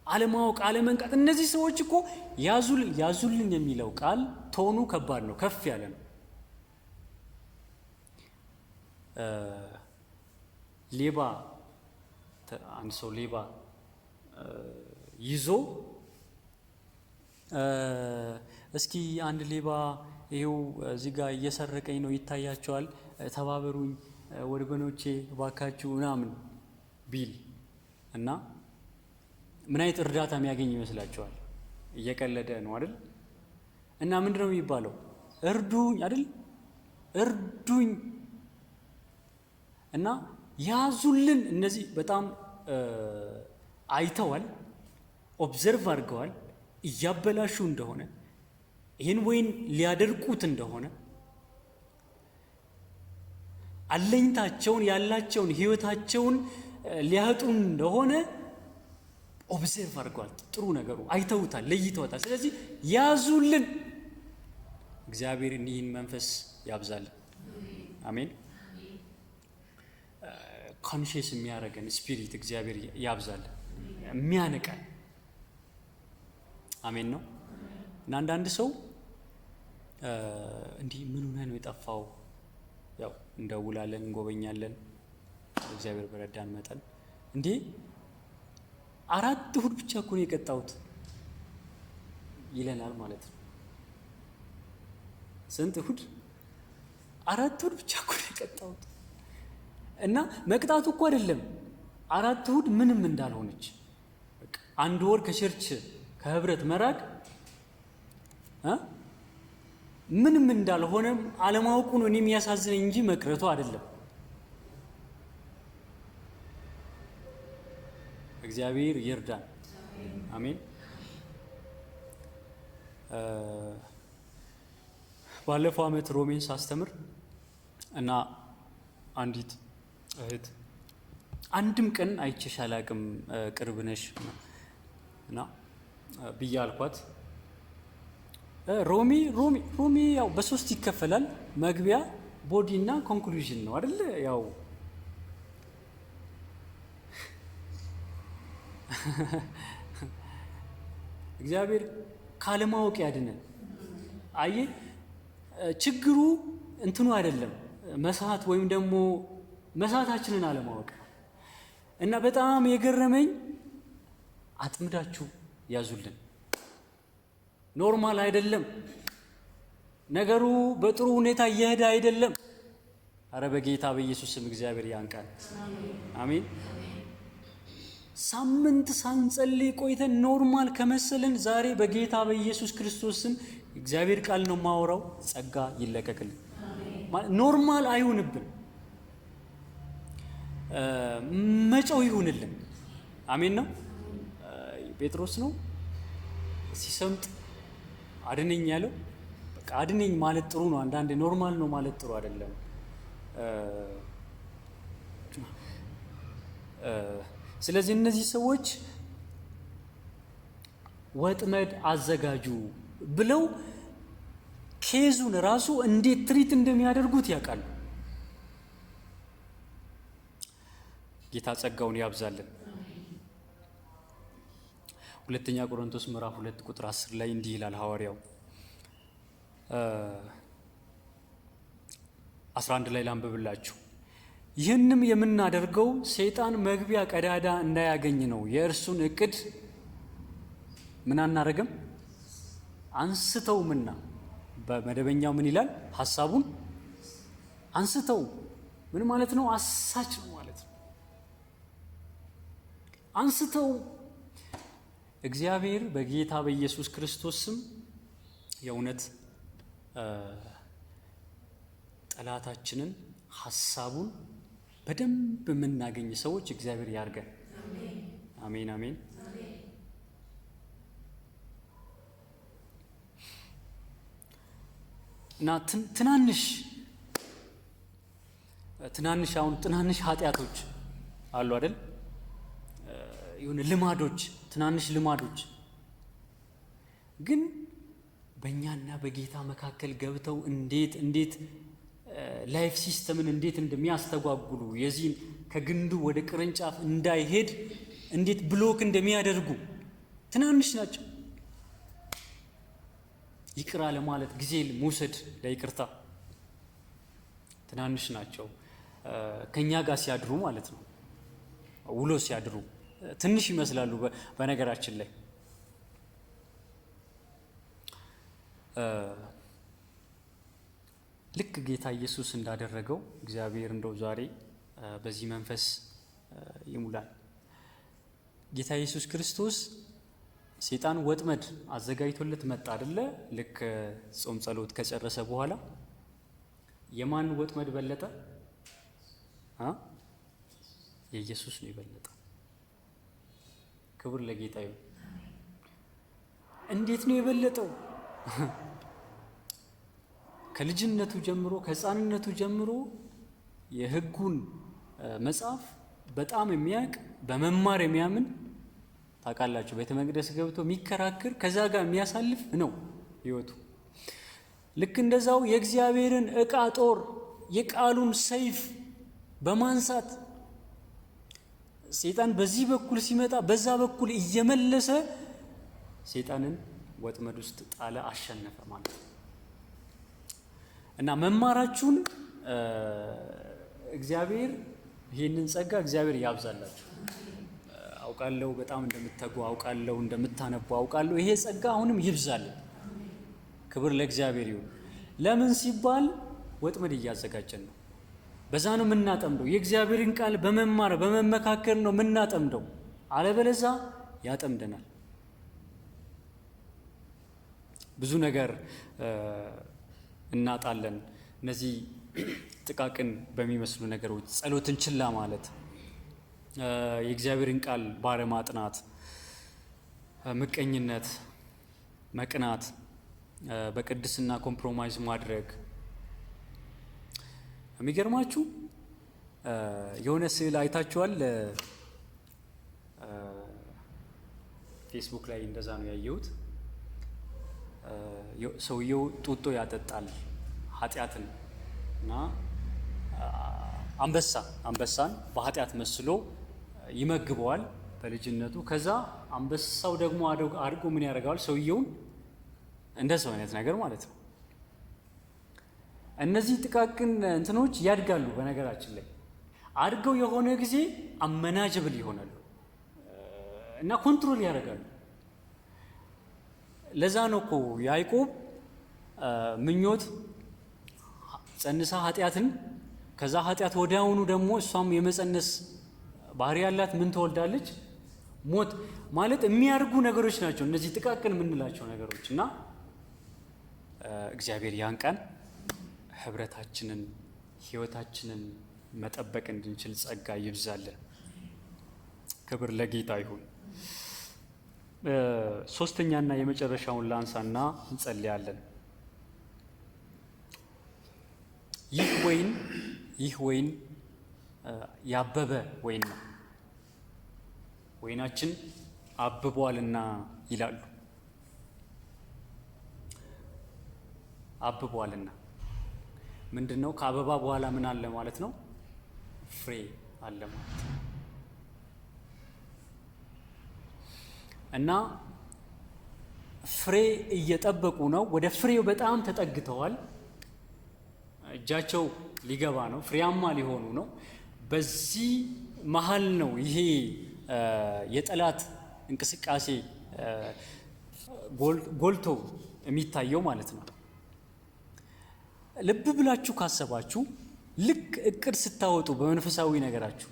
Speaker 1: አለማወቅ፣ አለመንቃት። እነዚህ ሰዎች እኮ ያዙልን የሚለው ቃል ቶኑ ከባድ ነው፣ ከፍ ያለ ነው። አንድ ሰው ሌባ ይዞ እስኪ አንድ ሌባ ይሄው እዚህ ጋር እየሰረቀኝ ነው ይታያቸዋል፣ ተባበሩኝ ወገኖቼ እባካችሁ ምናምን ቢል እና ምን አይነት እርዳታ የሚያገኝ ይመስላችኋል? እየቀለደ ነው አይደል? እና ምንድነው የሚባለው? እርዱኝ አይደል? እርዱኝ እና ያዙልን። እነዚህ በጣም አይተዋል፣ ኦብዘርቭ አድርገዋል እያበላሹ እንደሆነ ይህን ወይን ሊያደርቁት እንደሆነ አለኝታቸውን ያላቸውን ህይወታቸውን ሊያጡ እንደሆነ ኦብዘርቭ አድርገዋል። ጥሩ ነገሩ አይተውታል፣ ለይተውታል። ስለዚህ ያዙልን። እግዚአብሔር ይህን መንፈስ ያብዛልን። አሜን። ኮንሺየስ የሚያደርገን ስፒሪት እግዚአብሔር ያብዛልን፣ የሚያነቃን። አሜን ነው። እና አንዳንድ ሰው እንዲህ ምን ሆነ ነው የጠፋው? ያው እንደውላለን፣ እንጎበኛለን እግዚአብሔር በረዳን መጠን። እንዴ 4 እሁድ ብቻ እኮ ነው የቀጣሁት ይለናል ማለት ነው። ስንት እሁድ? 4 እሁድ ብቻ እኮ ነው የቀጣሁት። እና መቅጣቱ እኮ አይደለም 4 እሁድ ምንም እንዳልሆነች፣ በቃ 1 ወር ከቸርች ከህብረት መራቅ ምንም እንዳልሆነ አለማወቁ ነው እኔ የሚያሳዝነኝ እንጂ መቅረቱ አይደለም። እግዚአብሔር ይርዳን። አሜን። ባለፈው ዓመት ሮሜን ሳስተምር እና አንዲት እህት አንድም ቀን አይቼሽ አላቅም ቅርብ ነሽ እና ብዬ አልኳት። ሮሜ ያው በ3 ይከፈላል። መግቢያ፣ ቦዲ እና ኮንክሉዥን ነው አይደል? ያው እግዚአብሔር ካለማወቅ ያድነን። አየ ችግሩ እንትኑ አይደለም መሳት ወይም ደግሞ መሳታችንን አለማወቅ። እና በጣም የገረመኝ አጥምዳችሁ ያዙልን። ኖርማል አይደለም ነገሩ፣ በጥሩ ሁኔታ እየሄደ አይደለም። አረ በጌታ በኢየሱስ ስም እግዚአብሔር ያንቃል። አሜን። ሳምንት ሳንጸልይ ቆይተን ኖርማል ከመሰለን ዛሬ በጌታ በኢየሱስ ክርስቶስ ስም እግዚአብሔር ቃል ነው ማወራው፣ ጸጋ ይለቀቅልን። ኖርማል አይሁንብን፣ መጨው ይሁንልን። አሜን ነው። ጴጥሮስ ነው ሲሰምጥ አድነኝ ያለው። በቃ አድነኝ ማለት ጥሩ ነው። አንዳንዴ ኖርማል ነው ማለት ጥሩ አይደለም። ስለዚህ እነዚህ ሰዎች ወጥመድ አዘጋጁ ብለው ኬዙን ራሱ እንዴት ትሪት እንደሚያደርጉት ያውቃሉ። ጌታ ጸጋውን ያብዛልን። 2ኛ ቆሮንቶስ ምዕራፍ 2 ቁጥር 10 ላይ እንዲህ ይላል ሐዋርያው። 11 ላይ ላንብብላችሁ። ይህንም የምናደርገው ሰይጣን መግቢያ ቀዳዳ እንዳያገኝ ነው። የእርሱን እቅድ ምን አናረግም? አንስተውምና። በመደበኛው ምን ይላል? ሐሳቡን አንስተው። ምን ማለት ነው? አሳች ነው ማለት ነው። አንስተው። እግዚአብሔር በጌታ በኢየሱስ ክርስቶስ ስም የእውነት ጠላታችንን ሐሳቡን በደንብ የምናገኝ ሰዎች እግዚአብሔር ያርገን። አሜን አሜን። እና ትናንሽ ኃጢአቶች አሉ አይደል? የሆነ ልማዶች፣ ትናንሽ ልማዶች ግን በእኛና በጌታ መካከል ገብተው እንዴት ላይፍ ሲስተምን እንዴት እንደሚያስተጓጉሉ፣ የዚህን ከግንዱ ወደ ቅርንጫፍ እንዳይሄድ እንዴት ብሎክ እንደሚያደርጉ ትናንሽ ናቸው። ይቅር ለማለት ጊዜ መውሰድ ለይቅርታ ትናንሽ ናቸው። ከኛ ጋር ሲያድሩ ማለት ነው። ውሎ ሲያድሩ ትንሽ ይመስላሉ። በነገራችን ላይ ልክ ጌታ ኢየሱስ እንዳደረገው እግዚአብሔር እንደው ዛሬ በዚህ መንፈስ ይሙላል። ጌታ ኢየሱስ ክርስቶስ ሰይጣን ወጥመድ አዘጋጅቶለት መጣ አይደለ? ልክ ጾም ጸሎት ከጨረሰ በኋላ የማን ወጥመድ በለጠ? የኢየሱስ ነው የበለጠ። ክብር ለጌታ ይሁን። እንዴት ነው የበለጠው? ከልጅነቱ ጀምሮ ከሕፃንነቱ ጀምሮ የሕጉን መጽሐፍ በጣም የሚያውቅ በመማር የሚያምን ታውቃላችሁ፣ ቤተ መቅደስ ገብቶ የሚከራከር ከዛ ጋር የሚያሳልፍ ነው ህይወቱ። ልክ እንደዛው የእግዚአብሔርን ዕቃ ጦር የቃሉን ሰይፍ በማንሳት ሰይጣን በዚህ በኩል ሲመጣ በዛ በኩል እየመለሰ ሰይጣንን ወጥመድ ውስጥ ጣለ፣ አሸነፈ ማለት ነው። እና መማራችሁን እግዚአብሔር ይህንን ጸጋ እግዚአብሔር ያብዛላችሁ። አውቃለሁ በጣም እንደምትተጉ አውቃለሁ፣ እንደምታነቡ አውቃለሁ። ይሄ ጸጋ አሁንም ይብዛል። ክብር ለእግዚአብሔር ይሁን። ለምን ሲባል ወጥመድ እያዘጋጀን ነው። በዛ ነው የምናጠምደው። የእግዚአብሔርን ቃል በመማር በመመካከር ነው የምናጠምደው። አለበለዛ ያጠምደናል። ብዙ ነገር እናጣለን። እነዚህ ጥቃቅን በሚመስሉ ነገሮች ጸሎትን ችላ ማለት፣ የእግዚአብሔርን ቃል ባለማጥናት፣ ምቀኝነት፣ መቅናት፣ በቅድስና ኮምፕሮማይዝ ማድረግ። የሚገርማችሁ የሆነ ስዕል አይታችኋል? ፌስቡክ ላይ እንደዛ ነው ያየሁት። ሰውየው ጡጦ ያጠጣል ኃጢአትን እና አንበሳን በኃጢአት መስሎ ይመግበዋል በልጅነቱ። ከዛ አንበሳው ደግሞ አድጎ ምን ያደርገዋል? ሰውየውን እንደ ሰው አይነት ነገር ማለት ነው። እነዚህ ጥቃቅን እንትኖች ያድጋሉ። በነገራችን ላይ አድገው የሆነ ጊዜ አመናጅብል ይሆናሉ እና ኮንትሮል ያደርጋሉ። ለዛ ነው እኮ ያዕቆብ ምኞት ጸንሳ ኃጢአትን፣ ከዛ ኃጢአት ወዲያውኑ ደግሞ እሷም የመጸነስ ባህሪ ያላት ምን ትወልዳለች? ሞት ማለት የሚያርጉ ነገሮች ናቸው እነዚህ ጥቃቅን የምንላቸው ነገሮች። እና እግዚአብሔር ያን ቀን ህብረታችንን ህይወታችንን መጠበቅ እንድንችል ጸጋ ይብዛልን። ክብር ለጌታ ይሁን። ሶስተኛና የመጨረሻውን ላንሳና እንጸልያለን። ይህ ወይን ያበበ ወይን ነው። ወይናችን አብቧልና ይላሉ። አብቧልና ምንድን ነው? ከአበባ በኋላ ምን አለ ማለት ነው? ፍሬ አለ ማለት ነው። እና ፍሬ እየጠበቁ ነው። ወደ ፍሬው በጣም ተጠግተዋል። እጃቸው ሊገባ ነው። ፍሬያማ ሊሆኑ ነው። በዚህ መሀል ነው ይሄ የጠላት እንቅስቃሴ ጎልቶ የሚታየው ማለት ነው። ልብ ብላችሁ ካሰባችሁ ልክ እቅድ ስታወጡ በመንፈሳዊ ነገራችሁ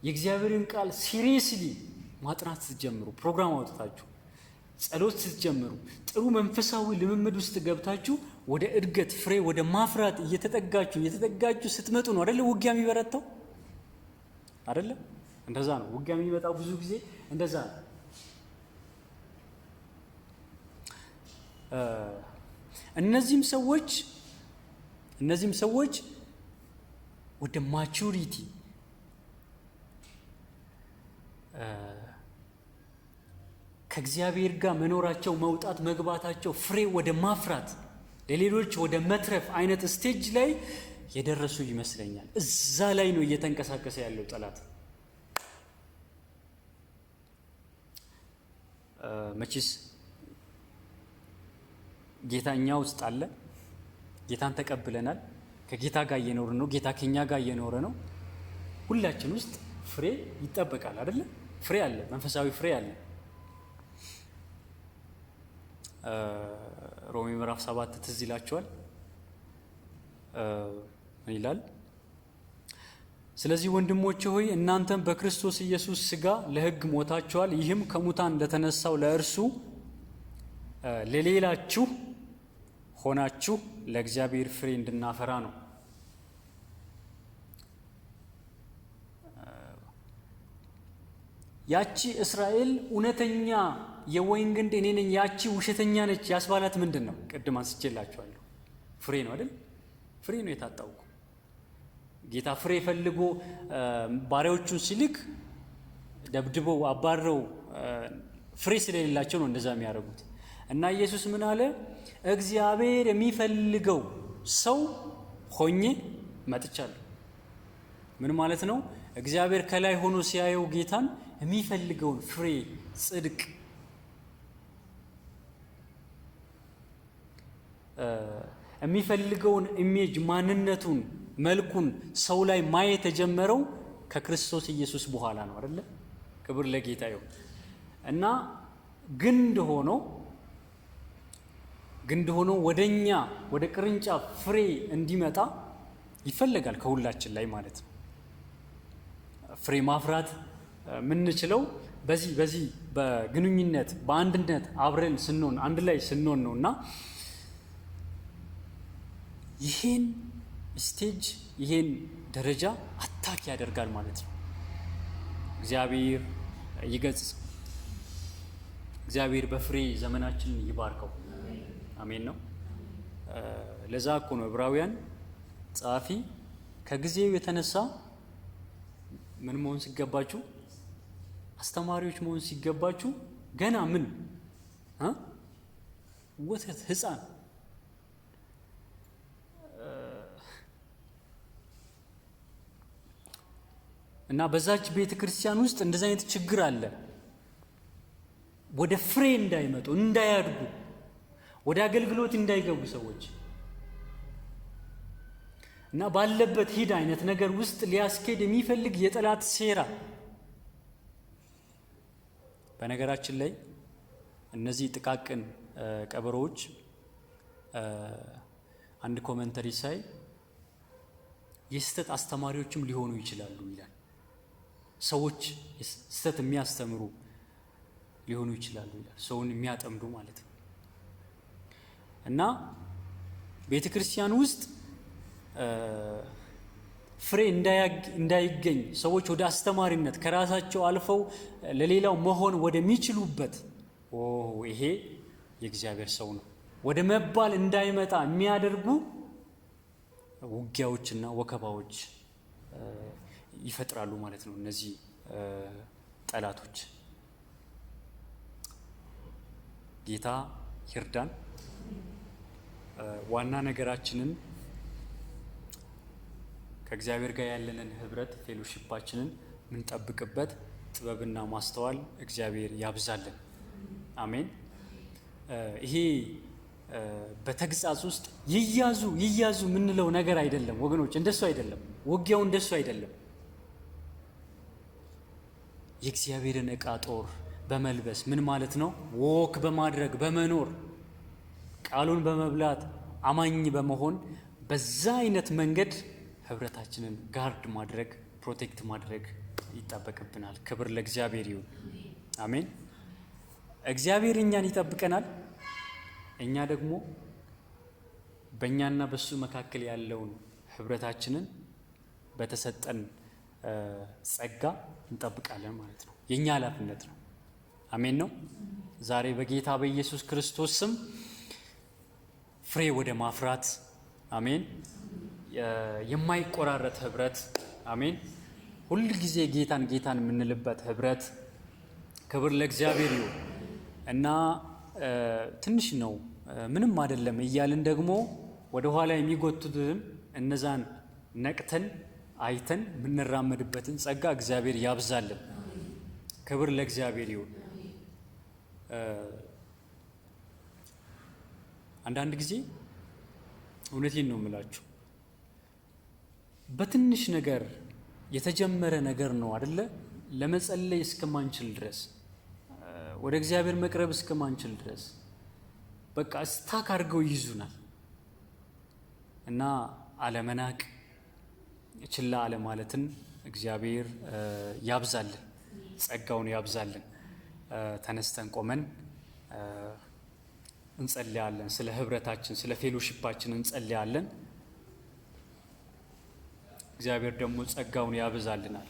Speaker 1: የእግዚአብሔርን ቃል ሲሪየስሊ ማጥናት ስትጀምሩ፣ ፕሮግራም አውጥታችሁ ጸሎት ስትጀምሩ፣ ጥሩ መንፈሳዊ ልምምድ ውስጥ ገብታችሁ ወደ እድገት ፍሬ ወደ ማፍራት እየተጠጋችሁ ስትመጡ ነው አይደለ ውጊያ የሚበረታው አይደለ? እንደዛ ነው ውጊያ የሚመጣው። ብዙ ጊዜ እንደዛ ነው። እነዚህም ሰዎች ወደ ማቹሪቲ ከእግዚአብሔር ጋር መኖራቸው፣ መውጣት መግባታቸው፣ ፍሬ ወደ ማፍራት ለሌሎች ወደ መትረፍ አይነት ስቴጅ ላይ የደረሱ ይመስለኛል። እዛ ላይ ነው እየተንቀሳቀሰ ያለው ጠላት። መቼስ ጌታ እኛ ውስጥ አለ። ጌታን ተቀብለናል። ከጌታ ጋር እየኖርን ነው። ጌታ ከኛ ጋር እየኖረ ነው። ሁላችን ውስጥ ፍሬ ይጠበቃል አይደለ? ፍሬ አለ፣ መንፈሳዊ ፍሬ አለ። ሮሜ ምዕራፍ 7 ትዝ ይላችኋል። ምን ይላል? ስለዚህ ወንድሞቼ ሆይ እናንተም በክርስቶስ ኢየሱስ ሥጋ ለሕግ ሞታችኋል፣ ይህም ከሙታን ለተነሳው ለእርሱ ለሌላችሁ ሆናችሁ ለእግዚአብሔር ፍሬ እንድናፈራ ነው። ያቺ እስራኤል እውነተኛ የወይን ግንድ እኔ ነኝ፣ ያቺ ውሸተኛ ነች ያስባላት ምንድን ነው? ቅድም አንስቼላችኋለሁ። ፍሬ ነው አይደል? ፍሬ ነው የታጣው። ጌታ ፍሬ ፈልጎ ባሪያዎቹን ሲልክ ደብድበው አባረው ፍሬ ስለሌላቸው ነው እንደዛ የሚያደርጉት። እና ኢየሱስ ምን አለ? እግዚአብሔር የሚፈልገው ሰው ሆኜ መጥቻለሁ። ምን ማለት ነው? እግዚአብሔር ከላይ ሆኖ ሲያየው ጌታን የሚፈልገውን ፍሬ፣ ጽድቅ፣ የሚፈልገውን ኢሜጅ፣ ማንነቱን፣ መልኩን ሰው ላይ ማየት የጀመረው ከክርስቶስ ኢየሱስ በኋላ ነው አይደለ? ክብር ለጌታ ይሁን። እና ግንድ ሆኖ ወደኛ ወደ ቅርንጫፍ ፍሬ እንዲመጣ ይፈልጋል ከሁላችን ላይ ማለት ነው። ፍሬ ማፍራት የምንችለው በዚህ በግንኙነት በአንድነት አብረን ስንሆን አንድ ላይ ስንሆን ነው። እና ይሄን ስቴጅ ይሄን ደረጃ አታክ ያደርጋል ማለት ነው። እግዚአብሔር ይገጽ። እግዚአብሔር በፍሬ ዘመናችንን ይባርከው። አሜን ነው። ለዛ እኮ ነው ዕብራውያን ጸሐፊ ከጊዜው የተነሳ ምን መሆን ሲገባችሁ፣ አስተማሪዎች መሆን ሲገባችሁ ገና ምን ወተት ሕፃን እና በዛች ቤተ ክርስቲያን ውስጥ እንደዚህ አይነት ችግር አለ። ወደ ፍሬ እንዳይመጡ እንዳያድጉ፣ ወደ አገልግሎት እንዳይገቡ ሰዎች እና ባለበት ሂድ አይነት ነገር ውስጥ ሊያስኬድ የሚፈልግ የጠላት ሴራ። በነገራችን ላይ እነዚህ ጥቃቅን ቀበሮዎች አንድ ኮመንተሪ ሳይ የስህተት አስተማሪዎችም ሊሆኑ ይችላሉ ይላል። ሰዎች ስህተት የሚያስተምሩ ሊሆኑ ይችላሉ ይላል። ሰውን የሚያጠምዱ ማለት ነው። እና ቤተ ክርስቲያን ውስጥ ፍሬ እንዳይገኝ ሰዎች ወደ አስተማሪነት ከራሳቸው አልፈው ለሌላው መሆን ወደሚችሉበት ይሄ የእግዚአብሔር ሰው ነው ወደ መባል እንዳይመጣ የሚያደርጉ ውጊያዎችና ወከባዎች ይፈጥራሉ ማለት ነው እነዚህ ጠላቶች። ጌታ ይርዳን። ዋና ነገራችንን ከእግዚአብሔር ጋር ያለንን ህብረት ፌሎሺፓችንን ምንጠብቅበት ጥበብና ማስተዋል እግዚአብሔር ያብዛልን። አሜን። ይሄ በተግሳጽ ውስጥ ይያዙ የምንለው ነገር አይደለም ወገኖች፣ እንደሱ አይደለም። ውጊያው እንደሱ አይደለም። የእግዚአብሔርን ዕቃ ጦር በመልበስ ምን ማለት ነው? ወክ በማድረግ በመኖር ቃሉን በመብላት አማኝ በመሆን በዛ አይነት መንገድ ህብረታችንን ጋርድ ማድረግ ፕሮቴክት ማድረግ ይጠበቅብናል። ክብር ለእግዚአብሔር ይሁን። አሜን። እግዚአብሔር እኛን ይጠብቀናል። እኛ ደግሞ በእኛና በሱ መካከል ያለውን ህብረታችንን በተሰጠን ጸጋ እንጠብቃለን ማለት ነው። የኛ ኃላፊነት ነው። አሜን ነው። ዛሬ በጌታ በኢየሱስ ክርስቶስ ስም ፍሬ ወደ ማፍራት አሜን፣ የማይቆራረጥ ህብረት አሜን፣ ሁል ጊዜ ጌታን የምንልበት ህብረት ክብር ለእግዚአብሔር ይሁን እና ትንሽ ነው ምንም አይደለም እያልን ደግሞ ወደ ኋላ የሚጎትቱትን እነዛን ነቅተን አይተን የምንራመድበትን ጸጋ እግዚአብሔር ያብዛልን። ክብር ለእግዚአብሔር ይሁን። አንዳንድ ጊዜ እውነቴን ነው የምላችሁ በትንሽ ነገር የተጀመረ ነገር ነው አይደለ? ለመጸለይ እስከማንችል ድረስ ወደ እግዚአብሔር መቅረብ እስከማንችል ድረስ በቃ ስታክ አድርገው ይይዙናል እና አለመናቅ ችላ አለማለትን እግዚአብሔር ያብዛልን፣ ጸጋውን ያብዛልን። ተነስተን ቆመን እንጸልያለን። ስለ ህብረታችን ስለ ፌሎሺፓችን እንጸልያለን። እግዚአብሔር ደግሞ ጸጋውን ያብዛልናል።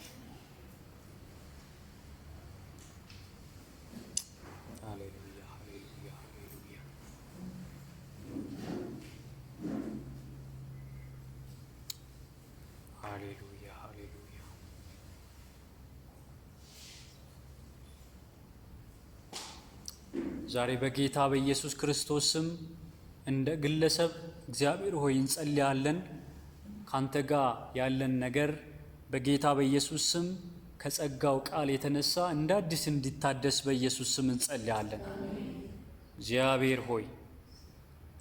Speaker 1: ዛሬ በጌታ በኢየሱስ ክርስቶስ ስም እንደ ግለሰብ እግዚአብሔር ሆይ እንጸልያለን። ካንተ ጋር ያለን ነገር በጌታ በኢየሱስ ስም ከጸጋው ቃል የተነሳ እንደ አዲስ እንዲታደስ በኢየሱስ ስም እንጸልያለን። እግዚአብሔር ሆይ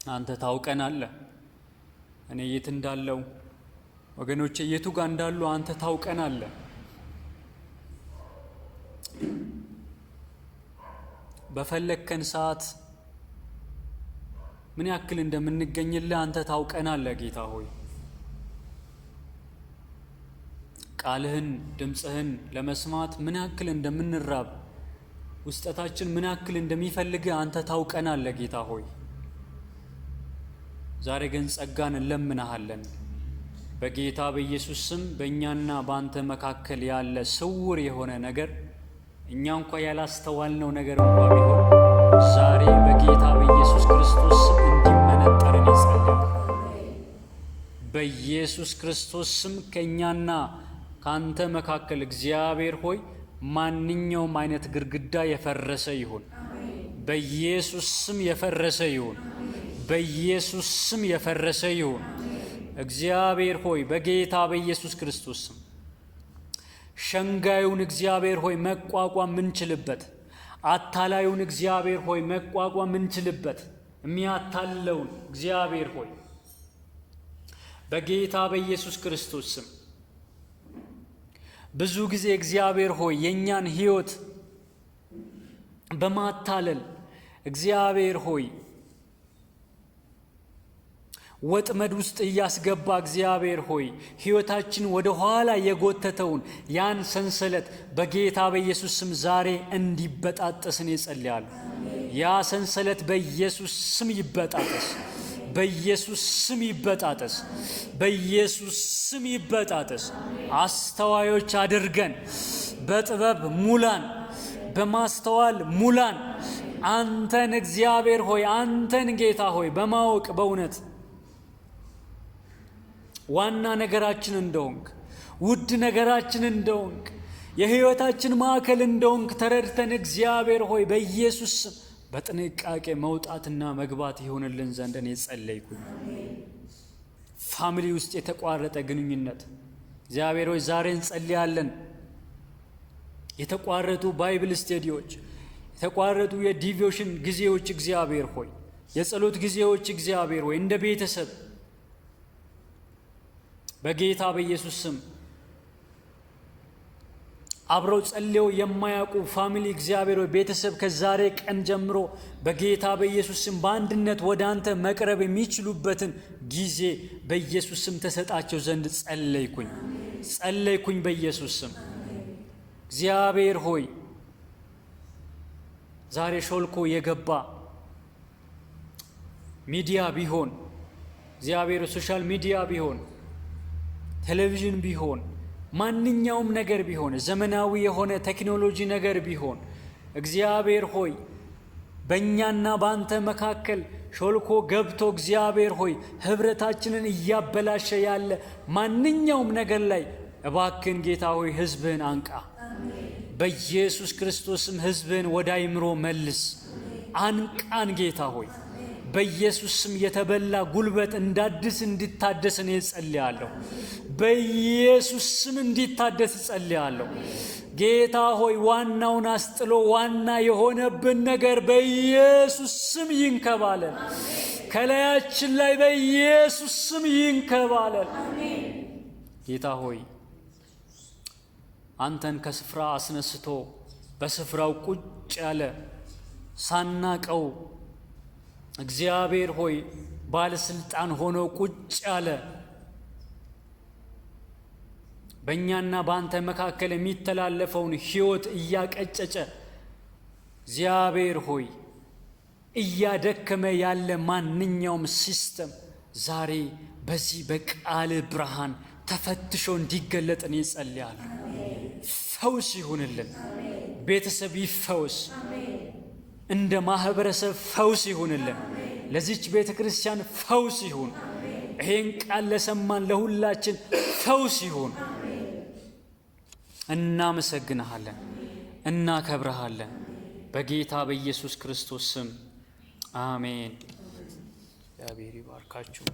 Speaker 1: አንተ ታውቀናለህ። እኔ የት እንዳለው ወገኖቼ የቱ ጋር እንዳሉ አንተ ታውቀናለህ። በፈለከን ሰዓት ምን ያክል እንደምንገኝልህ አንተ ታውቀናለህ። ጌታ ሆይ ቃልህን ድምጽህን ለመስማት ምን ያክል እንደምንራብ ውስጠታችን ምን ያክል እንደሚፈልግህ አንተ ታውቀናለህ። ጌታ ሆይ ዛሬ ግን ጸጋን እንለምንሃለን። በጌታ በኢየሱስ ስም በእኛና በአንተ መካከል ያለ ስውር የሆነ ነገር እኛ እንኳ ያላስተዋልነው ነገር እንኳ ቢሆን ዛሬ በጌታ በኢየሱስ ክርስቶስ ስም እንዲመነጠርን ይጸልያል። በኢየሱስ ክርስቶስ ስም ከእኛና ካንተ መካከል እግዚአብሔር ሆይ ማንኛውም አይነት ግድግዳ የፈረሰ ይሁን። በኢየሱስ ስም የፈረሰ ይሁን። በኢየሱስ ስም የፈረሰ ይሁን። እግዚአብሔር ሆይ በጌታ በኢየሱስ ክርስቶስ ስም ሸንጋዩን እግዚአብሔር ሆይ መቋቋም ምንችልበት፣ አታላዩን እግዚአብሔር ሆይ መቋቋም ምንችልበት፣ የሚያታለውን እግዚአብሔር ሆይ በጌታ በኢየሱስ ክርስቶስ ስም ብዙ ጊዜ እግዚአብሔር ሆይ የኛን ሕይወት በማታለል እግዚአብሔር ሆይ ወጥመድ ውስጥ እያስገባ እግዚአብሔር ሆይ ሕይወታችን ወደ ኋላ የጎተተውን ያን ሰንሰለት በጌታ በኢየሱስ ስም ዛሬ እንዲበጣጠስን ይጸልያሉ። ያ ሰንሰለት በኢየሱስ ስም ይበጣጠስ። በኢየሱስ ስም ይበጣጠስ። በኢየሱስ ስም ይበጣጠስ። አስተዋዮች አድርገን በጥበብ ሙላን፣ በማስተዋል ሙላን። አንተን እግዚአብሔር ሆይ አንተን ጌታ ሆይ በማወቅ በእውነት ዋና ነገራችን እንደሆንክ፣ ውድ ነገራችን እንደሆንክ፣ የሕይወታችን ማዕከል እንደሆንክ ተረድተን እግዚአብሔር ሆይ በኢየሱስ ስም በጥንቃቄ መውጣትና መግባት ይሆንልን ዘንድ እኔ ጸለይኩኝ። ፋሚሊ ውስጥ የተቋረጠ ግንኙነት እግዚአብሔር ሆይ ዛሬ እንጸልያለን። የተቋረጡ ባይብል ስቴዲዎች፣ የተቋረጡ የዲቮሽን ጊዜዎች እግዚአብሔር ሆይ የጸሎት ጊዜዎች እግዚአብሔር ሆይ እንደ ቤተሰብ በጌታ በኢየሱስ ስም አብረው ጸልየው የማያውቁ ፋሚሊ እግዚአብሔር ሆይ ቤተሰብ ከዛሬ ቀን ጀምሮ በጌታ በኢየሱስ ስም በአንድነት ወደ አንተ መቅረብ የሚችሉበትን ጊዜ በኢየሱስ ስም ተሰጣቸው ዘንድ ጸለይኩኝ በኢየሱስ ስም። እግዚአብሔር ሆይ ዛሬ ሾልኮ የገባ ሚዲያ ቢሆን እግዚአብሔር ሶሻል ሚዲያ ቢሆን ቴሌቪዥን ቢሆን ማንኛውም ነገር ቢሆን ዘመናዊ የሆነ ቴክኖሎጂ ነገር ቢሆን እግዚአብሔር ሆይ በእኛና በአንተ መካከል ሾልኮ ገብቶ እግዚአብሔር ሆይ ህብረታችንን እያበላሸ ያለ ማንኛውም ነገር ላይ እባክን ጌታ ሆይ ህዝብህን አንቃ። በኢየሱስ ክርስቶስም ህዝብህን ወደ አእምሮ መልስ። አንቃን ጌታ ሆይ በኢየሱስ ስም የተበላ ጉልበት እንዳድስ እንዲታደስ እኔ ጸልያለሁ። በኢየሱስ ስም እንዲታደስ ጸልያለሁ። ጌታ ሆይ ዋናውን አስጥሎ ዋና የሆነብን ነገር በኢየሱስ ስም ይንከባለል። ከላያችን ላይ በኢየሱስ ስም ይንከባለል። ጌታ ሆይ አንተን ከስፍራ አስነስቶ በስፍራው ቁጭ ያለ ሳናቀው እግዚአብሔር ሆይ ባለስልጣን ሆኖ ቁጭ ያለ በእኛና በአንተ መካከል የሚተላለፈውን ሕይወት እያቀጨጨ እግዚአብሔር ሆይ እያደከመ ያለ ማንኛውም ሲስተም ዛሬ በዚህ በቃል ብርሃን ተፈትሾ እንዲገለጥ እኔ ጸልያለሁ። ፈውስ ይሁንልን። ቤተሰብ ይፈውስ። እንደ ማህበረሰብ ፈውስ ይሁንልን። ለዚች ቤተ ክርስቲያን ፈውስ ይሁን። ይሄን ቃል ለሰማን ለሁላችን ፈውስ ይሁን። እናመሰግንሃለን፣ እናከብረሃለን። በጌታ በኢየሱስ ክርስቶስ ስም አሜን። እግዚአብሔር ይባርካችሁ።